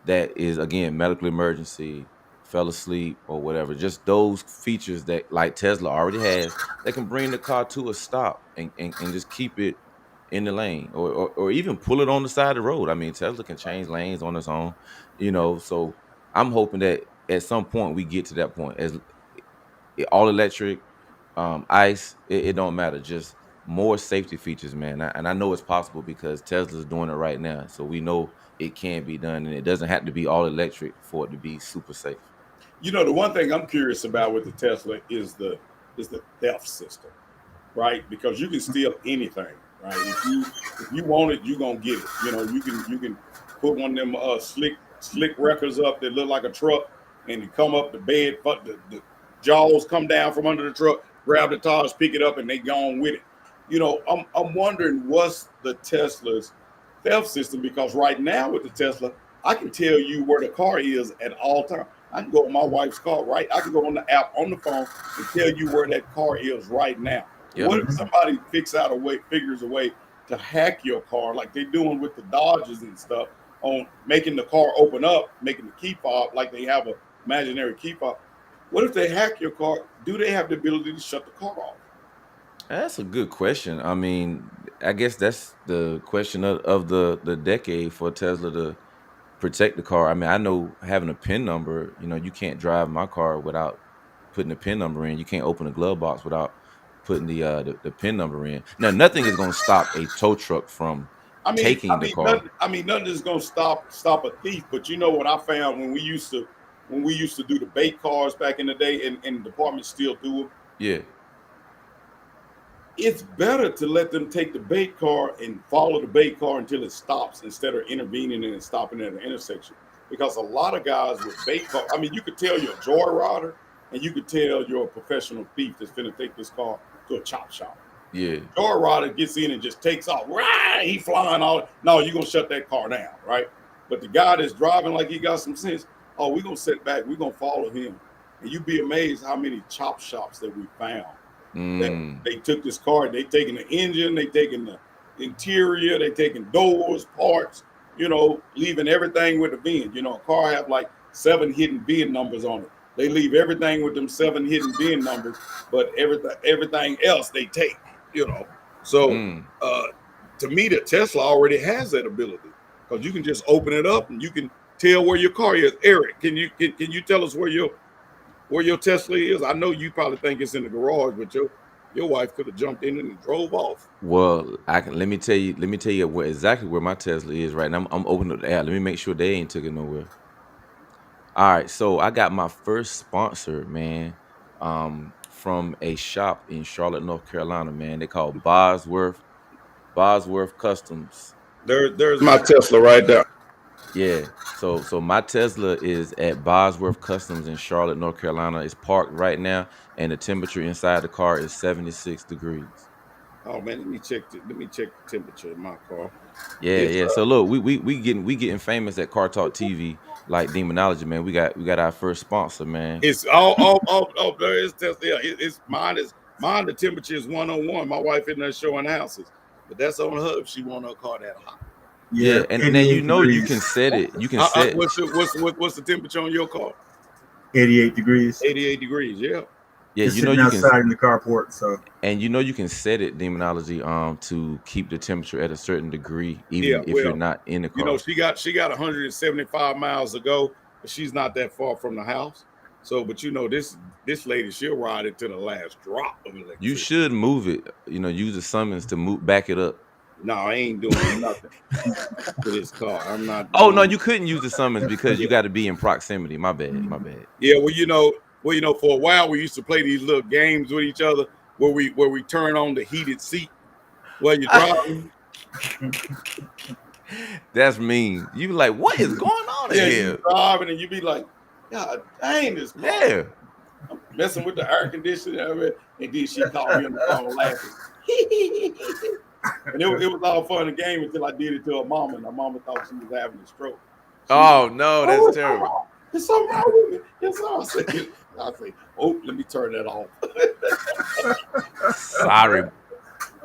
that is, again, medical emergency, fell asleep or whatever. Just those features that like Tesla already has, that can bring the car to a stop and just keep it in the lane, or even pull it on the side of the road. I mean, Tesla can change lanes on its own, so I'm hoping that at some point we get to that point as all electric, ICE, it don't matter. Just more safety features, man. And I know it's possible because Tesla's doing it right now. So we know it can be done, and it doesn't have to be all electric for it to be super safe. The one thing I'm curious about with the Tesla is the theft system, right? Because you can steal anything, right? If you want it, you're gonna get it. You can put one of them slick records up that look like a truck, and you come up the bed, but the jaws come down from under the truck, grab the tires, pick it up, and they gone with it. I'm wondering what's the Tesla's theft system, because right now with the Tesla, I can tell you where the car is at all times. I can go on my wife's car, right? I can go on the app on the phone and tell you where that car is right now. Yep. What if somebody figures a way to hack your car, like they're doing with the Dodges and stuff, on making the car open up, making the key fob, like they have an imaginary key fob? What if they hack your car? Do they have the ability to shut the car off? That's a good question. I mean, I guess that's the question of the decade for Tesla to protect the car. I mean, I know having a PIN number, you can't drive my car without putting a PIN number in. You can't open a glove box without putting the PIN number in. Now, nothing is going to stop a tow truck from taking the car. Nothing is going to stop a thief. But you know what I found when we used to do the bait cars back in the day, and departments still do them. Yeah. It's better to let them take the bait car and follow the bait car until it stops, instead of intervening and stopping at an intersection. Because a lot of guys with bait car, I mean, you could tell you're a joyrider, and you could tell you're a professional thief that's finna take this car to a chop shop. Yeah. Joyrider gets in and just takes off. Right, he flying all. No, you're gonna shut that car down, right? But the guy that's driving like he got some sense, we're gonna sit back, we're gonna follow him. And you'd be amazed how many chop shops that we found. They took this car, they taking the engine, they taking the interior, they taking doors, parts, leaving everything with the VIN. A car have like 7 hidden VIN numbers on it. They leave everything with them 7 hidden VIN numbers, but everything else they take. So to me, the Tesla already has that ability, because you can just open it up and you can tell where your car is. Eric, can you tell us where your Tesla is? I know you probably think it's in the garage, but your wife could have jumped in and drove off. Well, let me tell you exactly where my Tesla is right now. I'm opening up the app. Let me make sure they ain't took it nowhere. All right, so I got my first sponsor, man, from a shop in Charlotte, North Carolina, man. They call Bosworth Customs. There's my Tesla right there. Yeah. So my Tesla is at Bosworth Customs in Charlotte, North Carolina. It's parked right now, and the temperature inside the car is 76 degrees. Oh man, let me check the temperature in my car. Yeah. So look, we getting famous at Cartalktv, like Demonology, man. We got our first sponsor, man. It's there is Tesla. Yeah, it's mine. The temperature is 101. My wife in there showing houses, but that's on her if she want her car that hot. Yeah, and then you can set it. You can set. What's the temperature on your car? 88 degrees. 88 degrees. Yeah. Yeah, just sitting outside in the carport. So, and you can set it, Demonology, to keep the temperature at a certain degree, even if you're not in the car. She got 175 miles to go, but she's not that far from the house. So, but this lady, she'll ride it to the last drop of electricity. You should move it. Use the summons to back it up. No, I ain't doing nothing to this car. I'm not. Oh no, you couldn't use the summons because you got to be in proximity. My bad. Yeah, well, for a while we used to play these little games with each other where we turn on the heated seat while you're driving. That's mean. You be like, what is going on in here? You're driving and you be like, God dang this car. Yeah. I'm messing with the air conditioner, and then she called me on the phone laughing. And it was all fun and game until I did it to her mama, and her mama thought she was having a stroke. No, that's terrible. There's something wrong with me. I say, let me turn that off. Sorry.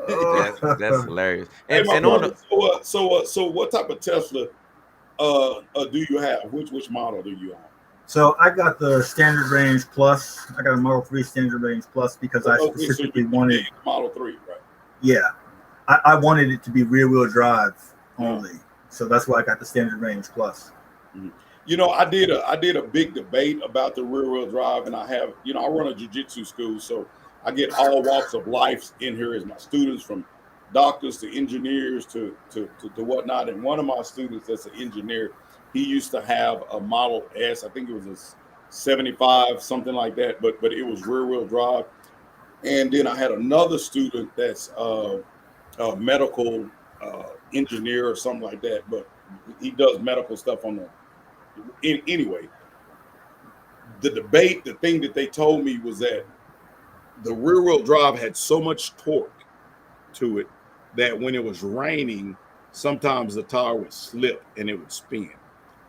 That's hilarious. Hey, And my on brother, the, so what type of Tesla do you have? Which model do you own? So I got the standard range plus. I got a Model 3 standard range plus because I specifically wanted Model 3, right? Yeah, I wanted it to be rear wheel drive only, so that's why I got the standard range plus. You know, I did a big debate about the rear wheel drive, and I have, you know, I run a jiu-jitsu school, so I get all walks of life in here as my students, from doctors to engineers to whatnot. And one of my students that's an engineer, he used to have a Model S, I think it was a 75, something like that, but it was rear wheel drive. And then I had another student that's a medical engineer or something like that, but he does medical stuff on the anyway. The debate, the thing that they told me was that the rear wheel drive had so much torque to it that when it was raining, sometimes the tire would slip and it would spin.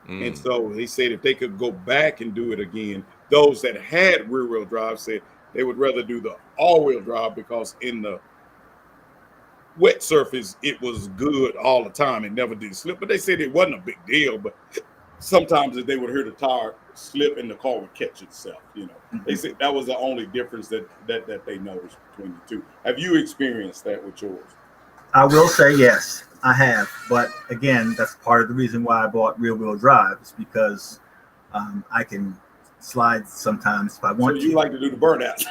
And so they said if they could go back and do it again, those that had rear wheel drive said they would rather do the all wheel drive, because in the wet surface it was good all the time. It never did slip, but they said it wasn't a big deal. But sometimes if they would hear the tire slip and the car would catch itself, you know. They said that was the only difference that they noticed between the two. Have you experienced that with yours? I will say yes, I have. But again, that's part of the reason why I bought rear wheel drive, is because I can slide sometimes if I want to. So you like to do the burnout?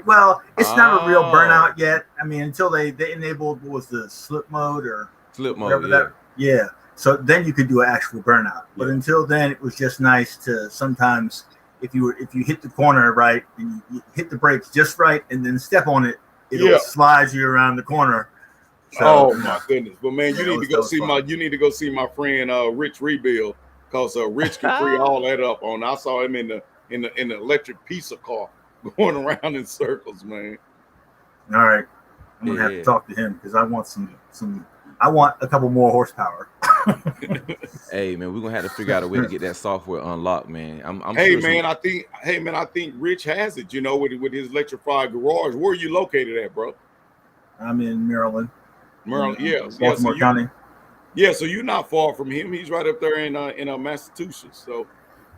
Well, it's not a real burnout yet. I mean, until they enabled, what was the slip mode or flip mode? Yeah. So then you could do an actual burnout. But until then, it was just nice to sometimes, if you hit the corner right and you hit the brakes just right and then step on it, it'll slide you around the corner. So, my goodness! But man, you need to go see my friend Rich Rebuild, because Rich can free all that up on. I saw him in the electric pizza car going around in circles, man. All right, I'm gonna have to talk to him because I want some. I want a couple more horsepower. Hey man, we're gonna have to figure out a way to get that software unlocked, man. I think Rich has it, you know, with his electrified garage. Where are you located at, bro? I'm in Maryland. Baltimore County. Yeah, so you're not far from him. He's right up there in Massachusetts. So.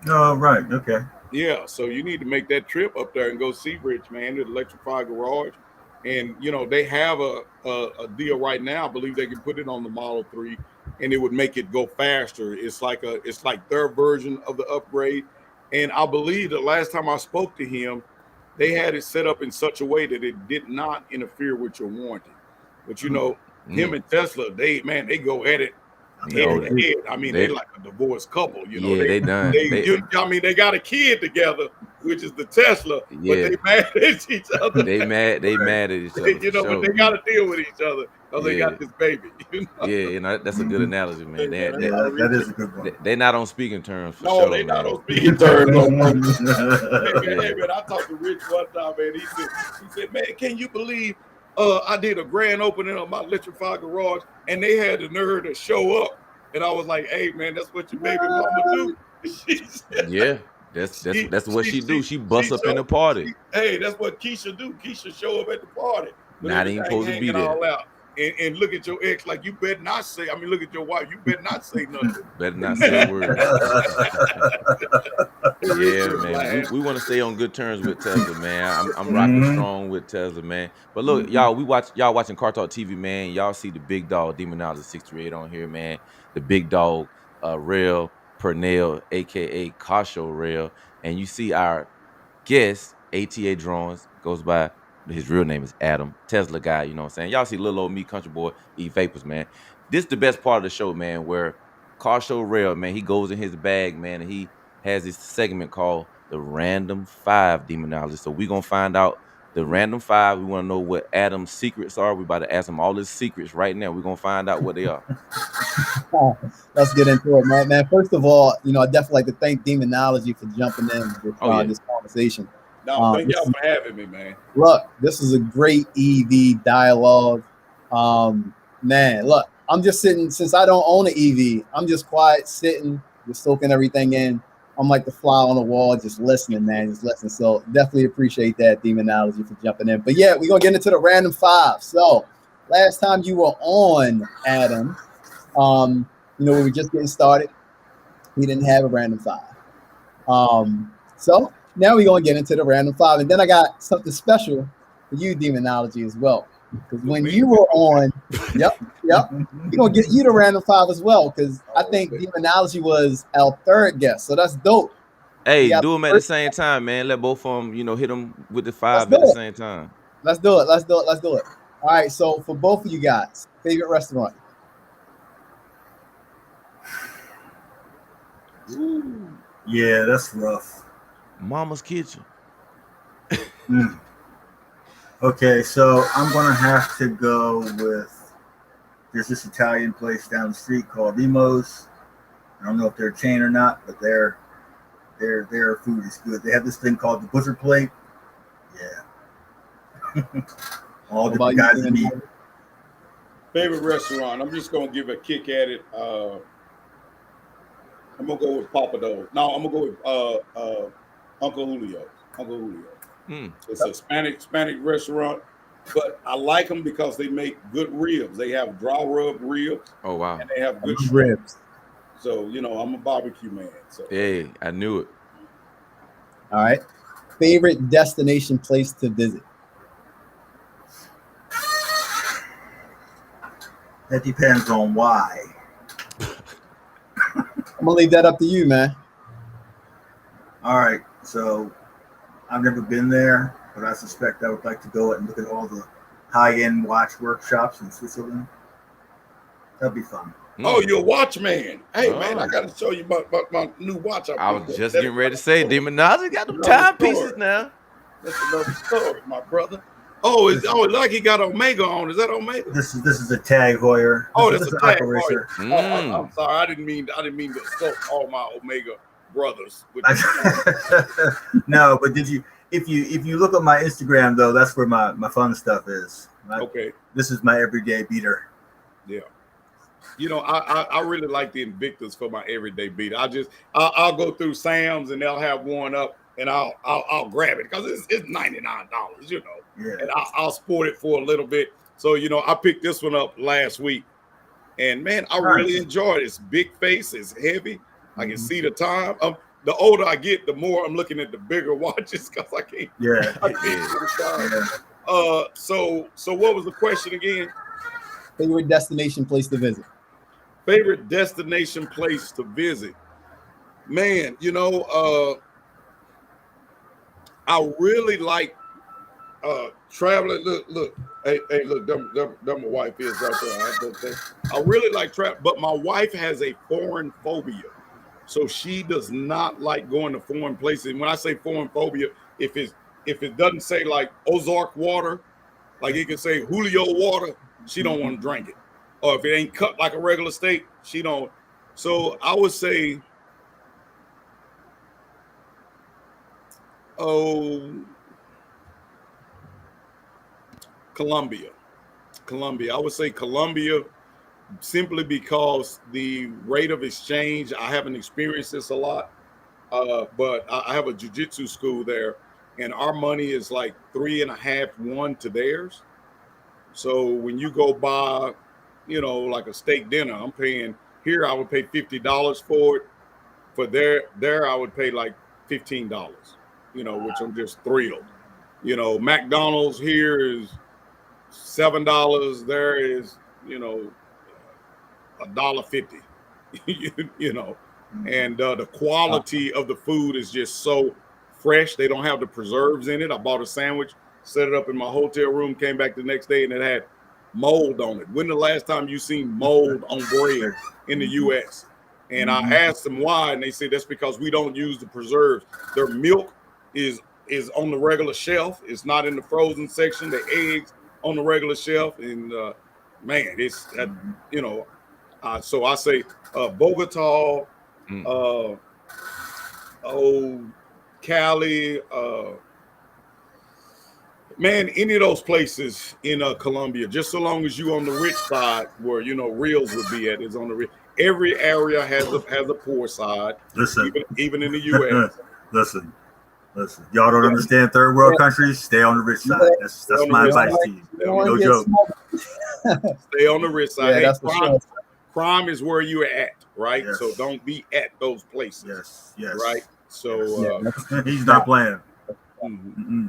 Oh, right. Okay. Yeah, so you need to make that trip up there and go see Rich, man, the electrified garage. And you know, they have a deal right now. I believe they can put it on the Model 3 and it would make it go faster. It's like their version of the upgrade. And I believe the last time I spoke to him, they had it set up in such a way that it did not interfere with your warranty. But you know, him and Tesla, they go at it head to head. I mean, they like a divorced couple, you know. Yeah, they done. I mean, they got a kid together, which is the Tesla, but they mad at each other. They mad at each other. You know, but they got to deal with each other because they got this baby. You know? Yeah, you know, that's a good analogy, man. That is a good one. They're not on speaking terms for sure. No, they're not on speaking terms. No more. Hey, man, I talked to Rich one time, man. He said, man, can you believe I did a grand opening of my electrified garage and they had the nerve to show up? And I was like, hey, man, that's what your baby mama do. Yeah, that's what she do. She busts up in the party. That's what Keisha do. Keisha show up at the party. Not even supposed to be there. All out. And look at your ex like you better not say. I mean, look at your wife. You better not say nothing. Better not say a word. Yeah, man. We want to stay on good terms with Tesla, man. I'm rocking strong with Tesla, man. But look, y'all watching Cartalktv, man. Y'all see the big dog Demonologist 638 on here, man. The big dog, Rail Purnell, aka Kasho Rail, and you see our guest ATA Drones, goes by. His real name is Adam, Tesla guy, you know what I'm saying? Y'all see little old me, country boy, eat vapors, man. This is the best part of the show, man, where Kasho Rail, man, he goes in his bag, man, and he has this segment called the Random 5 Demonologist. So we're going to find out the Random 5. We want to know what Adam's secrets are. We're about to ask him all his secrets right now. We're going to find out what they are. Let's get into it, man. First of all, you know, I definitely like to thank Demonology for jumping in with this conversation. No, thank y'all for having me, man. Look, this is a great EV dialogue. Man, look, I'm just sitting, since I don't own an EV, I'm just quiet, sitting, just soaking everything in. I'm like the fly on the wall, just listening, man, just listening. So definitely appreciate that, Demonology, for jumping in. But yeah, we're gonna get into the random five. So last time you were on, Adam, we were just getting started. We didn't have a random five. So now we're gonna get into the random five, and then I got something special for you, Demonology, as well. Because when you were on, yep, we're gonna get you the random five as well. Because I think Demonology was our third guest, so that's dope. Hey, do them at the same time, man. Let both of them, hit them with the five at the same time. Let's do it. All right. So for both of you guys, favorite restaurant? Ooh. Yeah, that's rough. Mama's Kitchen. Okay, so I'm gonna have to go with. There's this Italian place down the street called Imo's. I don't know if they're a chain or not, but their food is good. They have this thing called the butcher plate. Yeah. All the guys that eat. Favorite restaurant? I'm just gonna give a kick at it. I'm gonna go with Papa Do's. No, I'm gonna go with Uncle Julio's. Uncle Julio. It's a Hispanic restaurant, but I like them because they make good ribs. They have dry rub ribs. Oh wow! And they have good ribs. So I'm a barbecue man. So hey, I knew it. All right. Favorite destination place to visit? That depends on why. I'm gonna leave that up to you, man. All right. So I've never been there, but I suspect I would like to go and look at all the high-end watch workshops in Switzerland. That'd be fun. Oh, you're a watch man. Hey, man, I got to show you about my new watch. I was just getting ready to say, Demonology got them timepieces now. That's another story, my brother. Oh, like he got Omega on. Is that Omega? This is a Tag Heuer. Oh, that's a Tag Heuer. I'm sorry. I didn't mean to insult all my Omega brothers. No, but if you look at my Instagram though, that's where my fun stuff is. Okay. This is my everyday beater. Yeah. I really like the Invictus for my everyday beater. I'll go through Sam's and they'll have one up and I'll grab it because it's $99, Yeah. And I'll sport it for a little bit. So I picked this one up last week, and man, I really enjoyed it. It's big face, it's heavy. I can see the time. The older I get, the more I'm looking at the bigger watches because I can't. Yeah. I can't see the time. So what was the question again? Favorite destination place to visit? Favorite destination place to visit? Man, I really like traveling. Look. Hey, look, that my wife is right there. I really like travel, but my wife has a foreign phobia. So she does not like going to foreign places. And when I say foreign phobia, if it doesn't say like Ozark water, like it can say Julio water, she don't want to drink it. Or if it ain't cut like a regular steak, she don't. So I would say, Colombia. I would say Colombia simply because the rate of exchange, I haven't experienced this a lot, but I have a jiu-jitsu school there, and our money is like 3.5 to theirs. So when you go buy, like a steak dinner, I'm paying here, I would pay $50 for it. For there I would pay like $15, which I'm just thrilled. McDonald's here is $7. There is, $1.50. And the quality of the food is just so fresh. They don't have the preserves in it. I bought a sandwich, set it up in my hotel room, came back the next day, and it had mold on it. When the last time you seen mold on bread in the U.S.? And I asked them why, and they said that's because we don't use the preserves. Their milk is on the regular shelf. It's not in the frozen section. The eggs on the regular shelf, and man, it's so I say Bogota, Cali, man, any of those places in Colombia, just so long as you on the rich side where reels would be at, is on the rich. every area has a poor side. Listen, even in the U.S. listen. Y'all don't understand third world countries. Stay on the rich side. That's my advice to you. No joke. Stay on the rich side. Yeah, hey, crime is where you're at, right? Yes. So don't be at those places. Yes. Right. So he's not playing. Mm-hmm.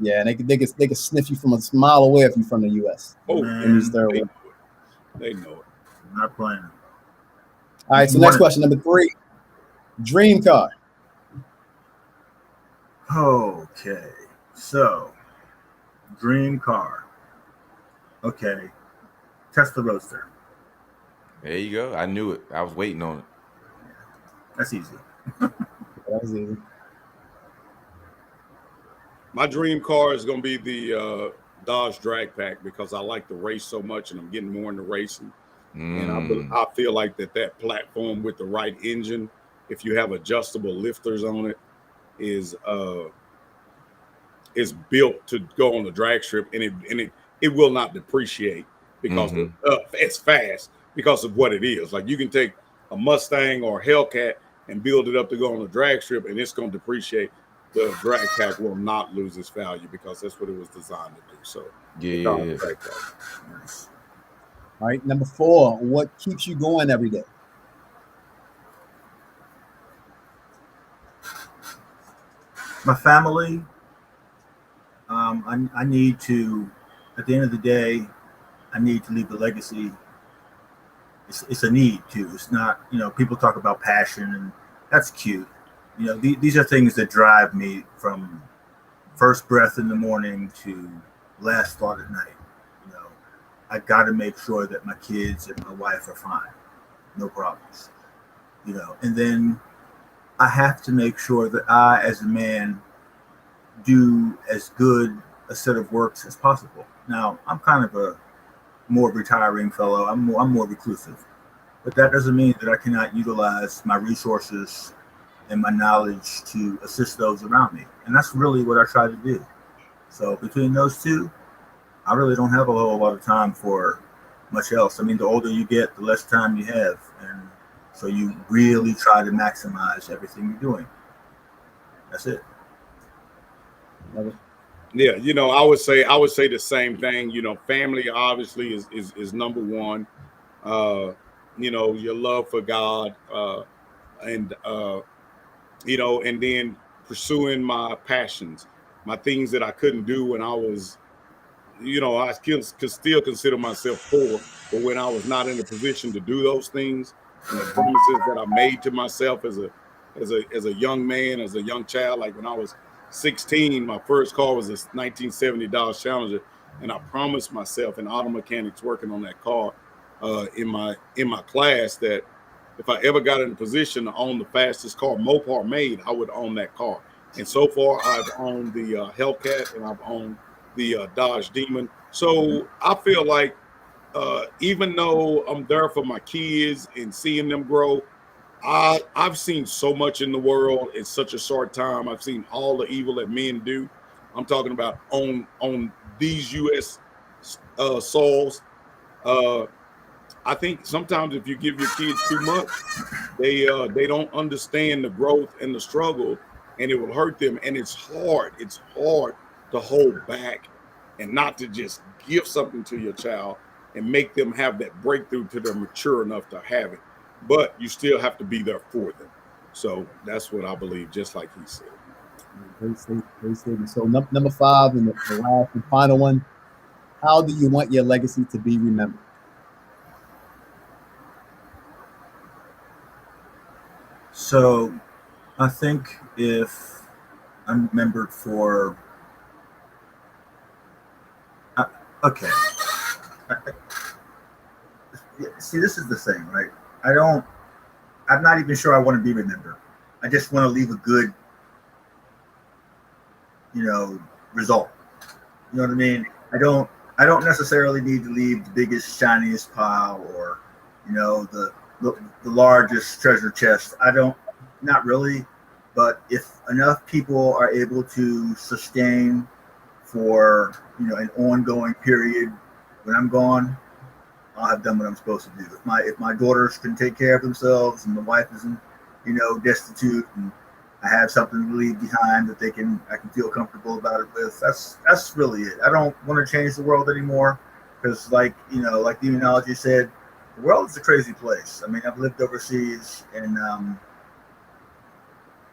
Yeah, and they can sniff you from a mile away if you're from the U.S. Oh, man, they know it. Not playing. All right, so next question, number 3. Dream car. Okay, so dream car. Okay, Tesla Roadster. There you go. I knew it. I was waiting on it. That's easy. That was easy. My dream car is going to be the Dodge Drag Pack because I like to race so much and I'm getting more into racing. And I feel like that platform with the right engine, if you have adjustable lifters on it, is built to go on the drag strip, and it will not depreciate because it's fast because of what it is. Like you can take a Mustang or a Hellcat and build it up to go on the drag strip, and it's going to depreciate. The drag pack will not lose its value because that's what it was designed to do. So yeah. All right, number 4. What keeps you going every day? My family. I need to. At the end of the day, I need to leave a legacy. It's a need too. It's not. People talk about passion, and that's cute. These are things that drive me from first breath in the morning to last thought at night. I got to make sure that my kids and my wife are fine, no problems. And then I have to make sure that I, as a man, do as good a set of works as possible. Now, I'm kind of a more retiring fellow. I'm more reclusive, but that doesn't mean that I cannot utilize my resources and my knowledge to assist those around me. And that's really what I try to do. So between those two, I really don't have a whole lot of time for much else. I mean, the older you get, the less time you have. And so you really try to maximize everything you're doing. That's it. Yeah, I would say the same thing. Family obviously is number one. Your love for God, and and then pursuing my passions, my things that I couldn't do when I was, I could still consider myself poor, but when I was not in a position to do those things, and the promises that I made to myself as a young man, as a young child, like when I was 16, my first car was a 1970 Dodge Challenger, and I promised myself in auto mechanics working on that car in my class that if I ever got in a position to own the fastest car Mopar made, I would own that car. And so far, I've owned the Hellcat and I've owned the Dodge Demon. So I feel like even though I'm there for my kids and seeing them grow, I've seen so much in the world in such a short time. I've seen all the evil that men do. I'm talking about on these U.S. soils. I think sometimes if you give your kids too much, they don't understand the growth and the struggle, and it will hurt them. And it's hard. It's hard to hold back and not to just give something to your child and make them have that breakthrough till they're mature enough to have it. But you still have to be there for them. So that's what I believe, just like he said. Great statement. So number 5 and the last and final one. How do you want your legacy to be remembered? So I think if I'm remembered for okay. See, this is the thing, right? I'm not even sure I want to be remembered. I just want to leave a good, result. You know what I mean? I don't necessarily need to leave the biggest, shiniest pile or, the largest treasure chest. Not really. But if enough people are able to sustain for, an ongoing period when I'm gone, I'll have done what I'm supposed to do. If my daughters can take care of themselves and the wife isn't, destitute, and I have something to leave behind that I can feel comfortable about it with. That's really it. I don't want to change the world anymore because, like the immunology said, the world is a crazy place. I mean, I've lived overseas, and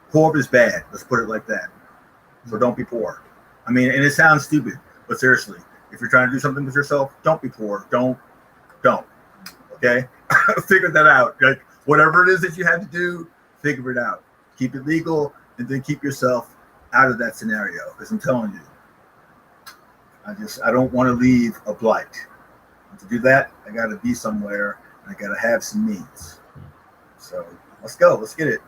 poor is bad. Let's put it like that. So don't be poor. I mean, and it sounds stupid, but seriously, if you're trying to do something with yourself, don't be poor. Don't. Okay, figure that out. Like whatever it is that you have to do, figure it out. Keep it legal, and then keep yourself out of that scenario. Because I'm telling you, I don't want to leave a blight. And to do that, I got to be somewhere, and I got to have some means. So let's go. Let's get it.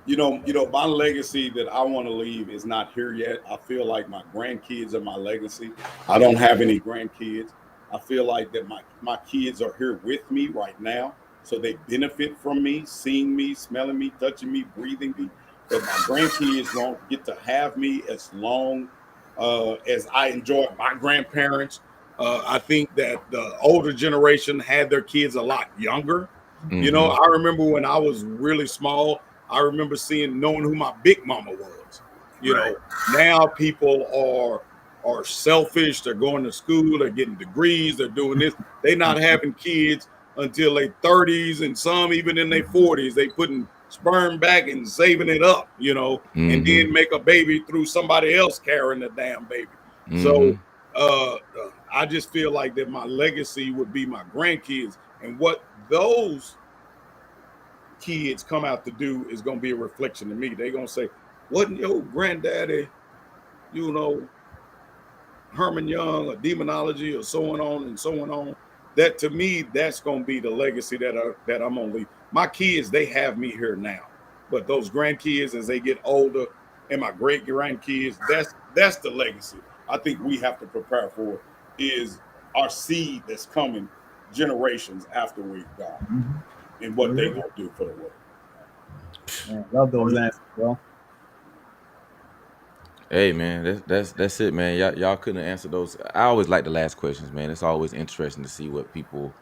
My legacy that I want to leave is not here yet. I feel like my grandkids are my legacy. I don't have any grandkids. I feel like that my kids are here with me right now, so they benefit from me, seeing me, smelling me, touching me, breathing me. But my grandkids won't get to have me as long as I enjoyed my grandparents. I think that the older generation had their kids a lot younger. Mm-hmm. I remember when I was really small, I remember knowing who my big mama was. Now people are selfish. They're going to school. They're getting degrees. They're doing this. They're not having kids until their 30s, and some even in their 40s. They putting sperm back and saving it up, and then make a baby through somebody else carrying the damn baby. So I just feel like that my legacy would be my grandkids, and what those kids come out to do is going to be a reflection of me. They're going to say, wasn't your granddaddy, Herman Young or demonology or so on and so on? That to me, that's going to be the legacy that I'm going to leave. My kids, they have me here now, but those grandkids, as they get older, and my great grandkids, that's the legacy I think we have to prepare for, is our seed that's coming generations after we've gone, and what they gonna do for the world. Man, love those answers, bro. Hey man, that's it, man. Y'all couldn't answer those. I always like the last questions, man. It's always interesting to see what people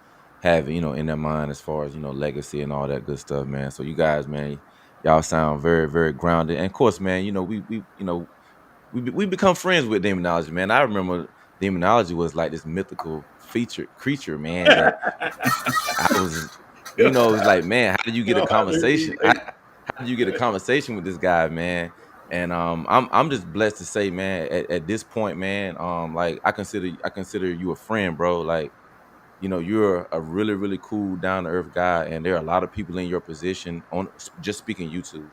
have, in their mind as far as legacy and all that good stuff, man. So you guys, man, y'all sound very, very grounded. And of course, man, we become friends with demonology, man. I remember demonology was like this mythical creature, man. That I was, it was like, man, how did you get a conversation? How did you get a conversation with this guy, man? And I'm just blessed to say, man, at this point, man, like I consider you a friend, bro. Like, you're a really, really cool, down to earth guy, and there are a lot of people in your position on just speaking YouTube,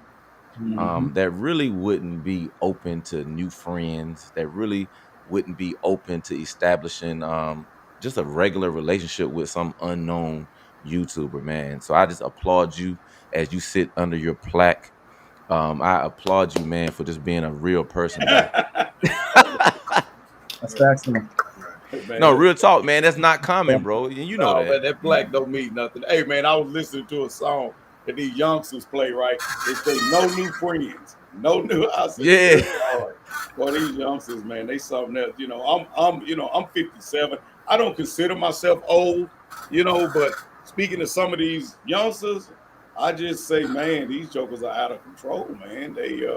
that really wouldn't be open to new friends, that really wouldn't be open to establishing just a regular relationship with some unknown YouTuber, man. So I just applaud you as you sit under your plaque. I applaud you, man, for just being a real person, bro. That's excellent. No, real talk, man. That's not common, bro. And you know that. Man, that black don't mean nothing. Hey, man, I was listening to a song that these youngsters play, right? They say no new friends, no new. I said, yeah. Well, these youngsters, man, they something else. I'm 57. I don't consider myself old, but speaking to some of these youngsters, I just say, man, these jokers are out of control, man. They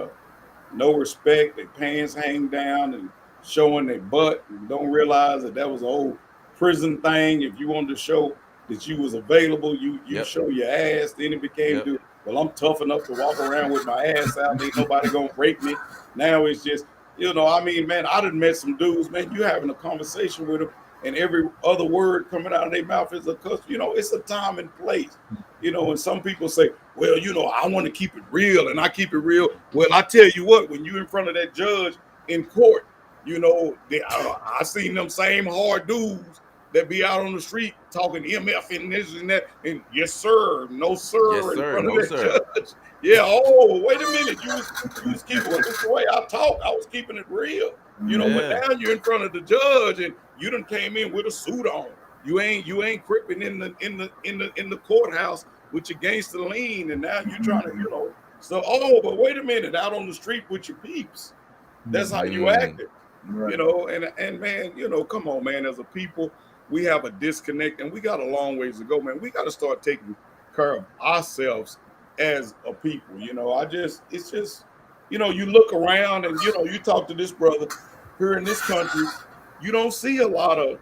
no respect. Their pants hang down and showing their butt, and don't realize that was an old prison thing. If you wanted to show that you was available, you show your ass. Then it became, well, I'm tough enough to walk around with my ass out. Ain't nobody gonna break me. Now it's just, man, I done met some dudes, man. You having a conversation with them, and every other word coming out of their mouth is a cuss. It's a time and place. And some people say, well, I want to keep it real, and I keep it real. Well, I tell you what, when you in front of that judge in court, I seen them same hard dudes that be out on the street talking MF and this and that, and yes sir, no sir, yes, sir, in front no, of that judge. Yeah, oh, wait a minute, you was keeping it the way I talk. I was keeping it real, but now you're in front of the judge and you done came in with a suit on. You ain't cripping in the courthouse with your gangster lean, and now you're trying to, so but wait a minute, out on the street with your peeps. That's how you acted. Right. And man, come on, man, as a people, we have a disconnect, and we got a long ways to go, man. We got to start taking care of ourselves as a people. It's just, you look around and, you talk to this brother here in this country, you don't see a lot of,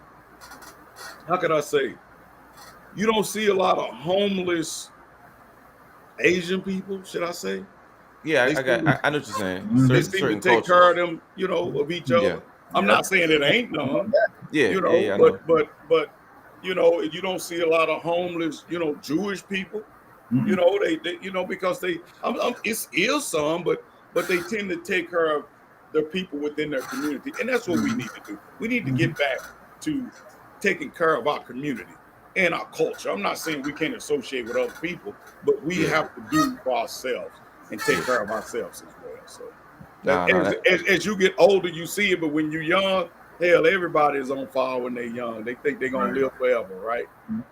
how can I say, you don't see a lot of homeless Asian people, should I say? Yeah, I know what you're saying. They seem to take care of them, of each other. Yeah. I'm not saying it ain't none. Yeah, but you don't see a lot of homeless, Jewish people. They because it's some, but they tend to take care of the people within their community, and that's what we need to do. We need to get back to taking care of our community and our culture. I'm not saying we can't associate with other people, but we have to do for ourselves and take care of ourselves as well. So as you get older, you see it, but when you're young, hell, everybody is on fire when they're young. They think they're gonna live forever, right?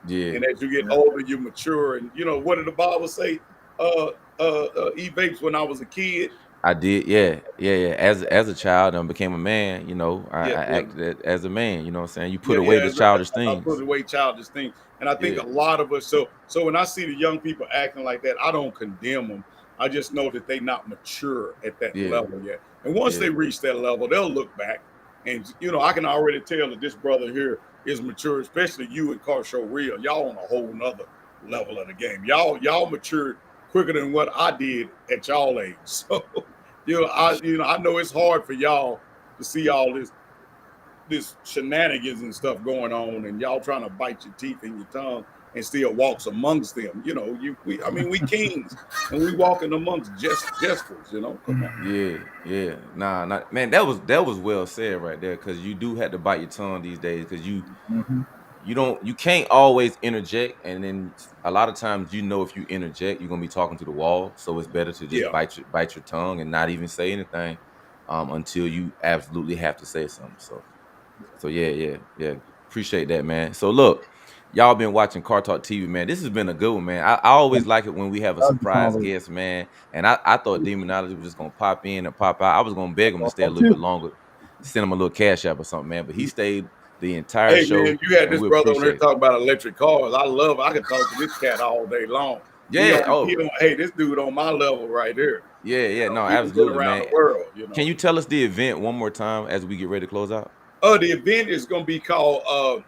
Yeah. And as you get older, you mature, and what did the Bible say? Eat vapes when I was a kid. I did, yeah. As a child, I became a man. I acted as a man. You know what I'm saying? You put away the childish things. I put away childish things, and I think a lot of us. So when I see the young people acting like that, I don't condemn them. I just know that they're not mature at that level yet. And once they reach that level, they'll look back, and I can already tell that this brother here is mature, especially you and Car Show Real. Y'all on a whole nother level of the game. Y'all matured quicker than what I did at y'all age. So. I know it's hard for y'all to see all this shenanigans and stuff going on, and y'all trying to bite your teeth and your tongue and still walks amongst them. We kings and we walking amongst jesters. Come on. Yeah. Nah, man, that was well said right there, because you do have to bite your tongue these days, because you can't always interject, and then a lot of times if you interject, you're gonna be talking to the wall. So it's better to just bite your tongue and not even say anything until you absolutely have to say something. So yeah. Appreciate that, man. So look, y'all been watching Cartalktv, man. This has been a good one, man. I always like it when we have a surprise guest, man. And I thought Demonology was just gonna pop in and pop out. I was gonna beg him to stay a little bit longer, send him a little cash app or something, man. But he stayed the entire show. Man, you had this brother on there talking about electric cars. I can talk to this cat all day long. Yeah. Hey, this dude on my level right there. Yeah. No, absolutely, around man. The world, Can you tell us the event one more time as we get ready to close out? The event is going to be called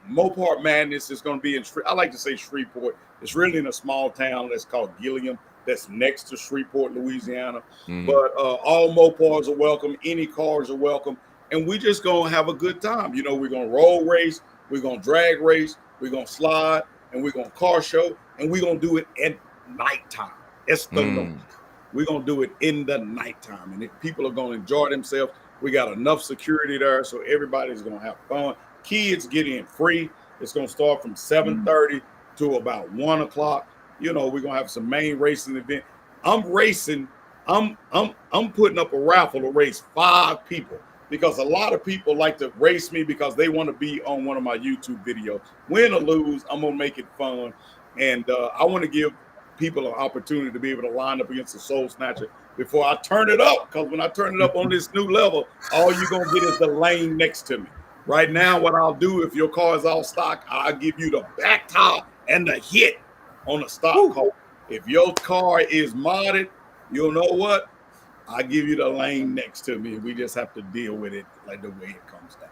Mopar Madness. It's going to be I like to say Shreveport. It's really in a small town that's called Gilliam, that's next to Shreveport, Louisiana. But all Mopars are welcome. Any cars are welcome. And we just going to have a good time. We're going to roll race. We're going to drag race. We're going to slide. And we're going to car show. And we're going to do it at nighttime. It's the norm. We're going to do it in the nighttime. And if people are going to enjoy themselves, we got enough security there, so everybody's going to have fun. Kids get in free. It's going to start from 7:30 to about 1 o'clock. We're going to have some main racing event. I'm racing. I'm putting up a raffle to race 5 people, because a lot of people like to race me because they want to be on one of my YouTube videos. Win or lose, I'm going to make it fun. And I want to give people an opportunity to be able to line up against the Soul Snatcher before I turn it up. Because when I turn it up on this new level, all you're going to get is the lane next to me. Right now, what I'll do, if your car is all stock, I'll give you the back tire and the hit on the stock car. If your car is modded, you'll know what? I give you the lane next to me. We just have to deal with it like the way it comes down.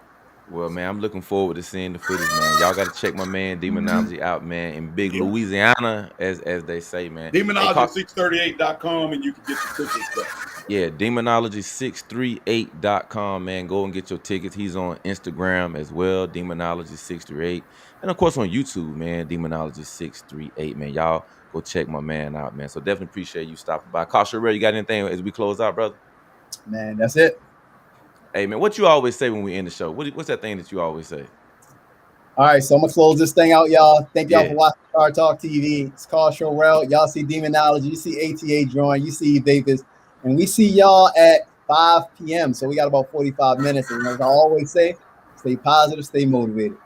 Well, man, I'm looking forward to seeing the footage, man. Y'all got to check my man Demonology out, man, in big Louisiana, as they say, man. Demonology638.com, and you can get your tickets there. Yeah, Demonology638.com, man. Go and get your tickets. He's on Instagram as well, Demonology638. And, of course, on YouTube, man, Demonology638, man. Y'all go check my man out, man. So definitely appreciate you stopping by. Kasha Ray, you got anything as we close out, brother? Man, that's it. Hey, man, what you always say when we end the show? What's that thing that you always say? All right, so I'm going to close this thing out, y'all. Thank y'all for watching Cartalktv. It's Car Show Rail. Y'all see Demonology. You see ATA Drawing. You see Davis. And we see y'all at 5 p.m. So we got about 45 minutes. And as I always say, stay positive, stay motivated.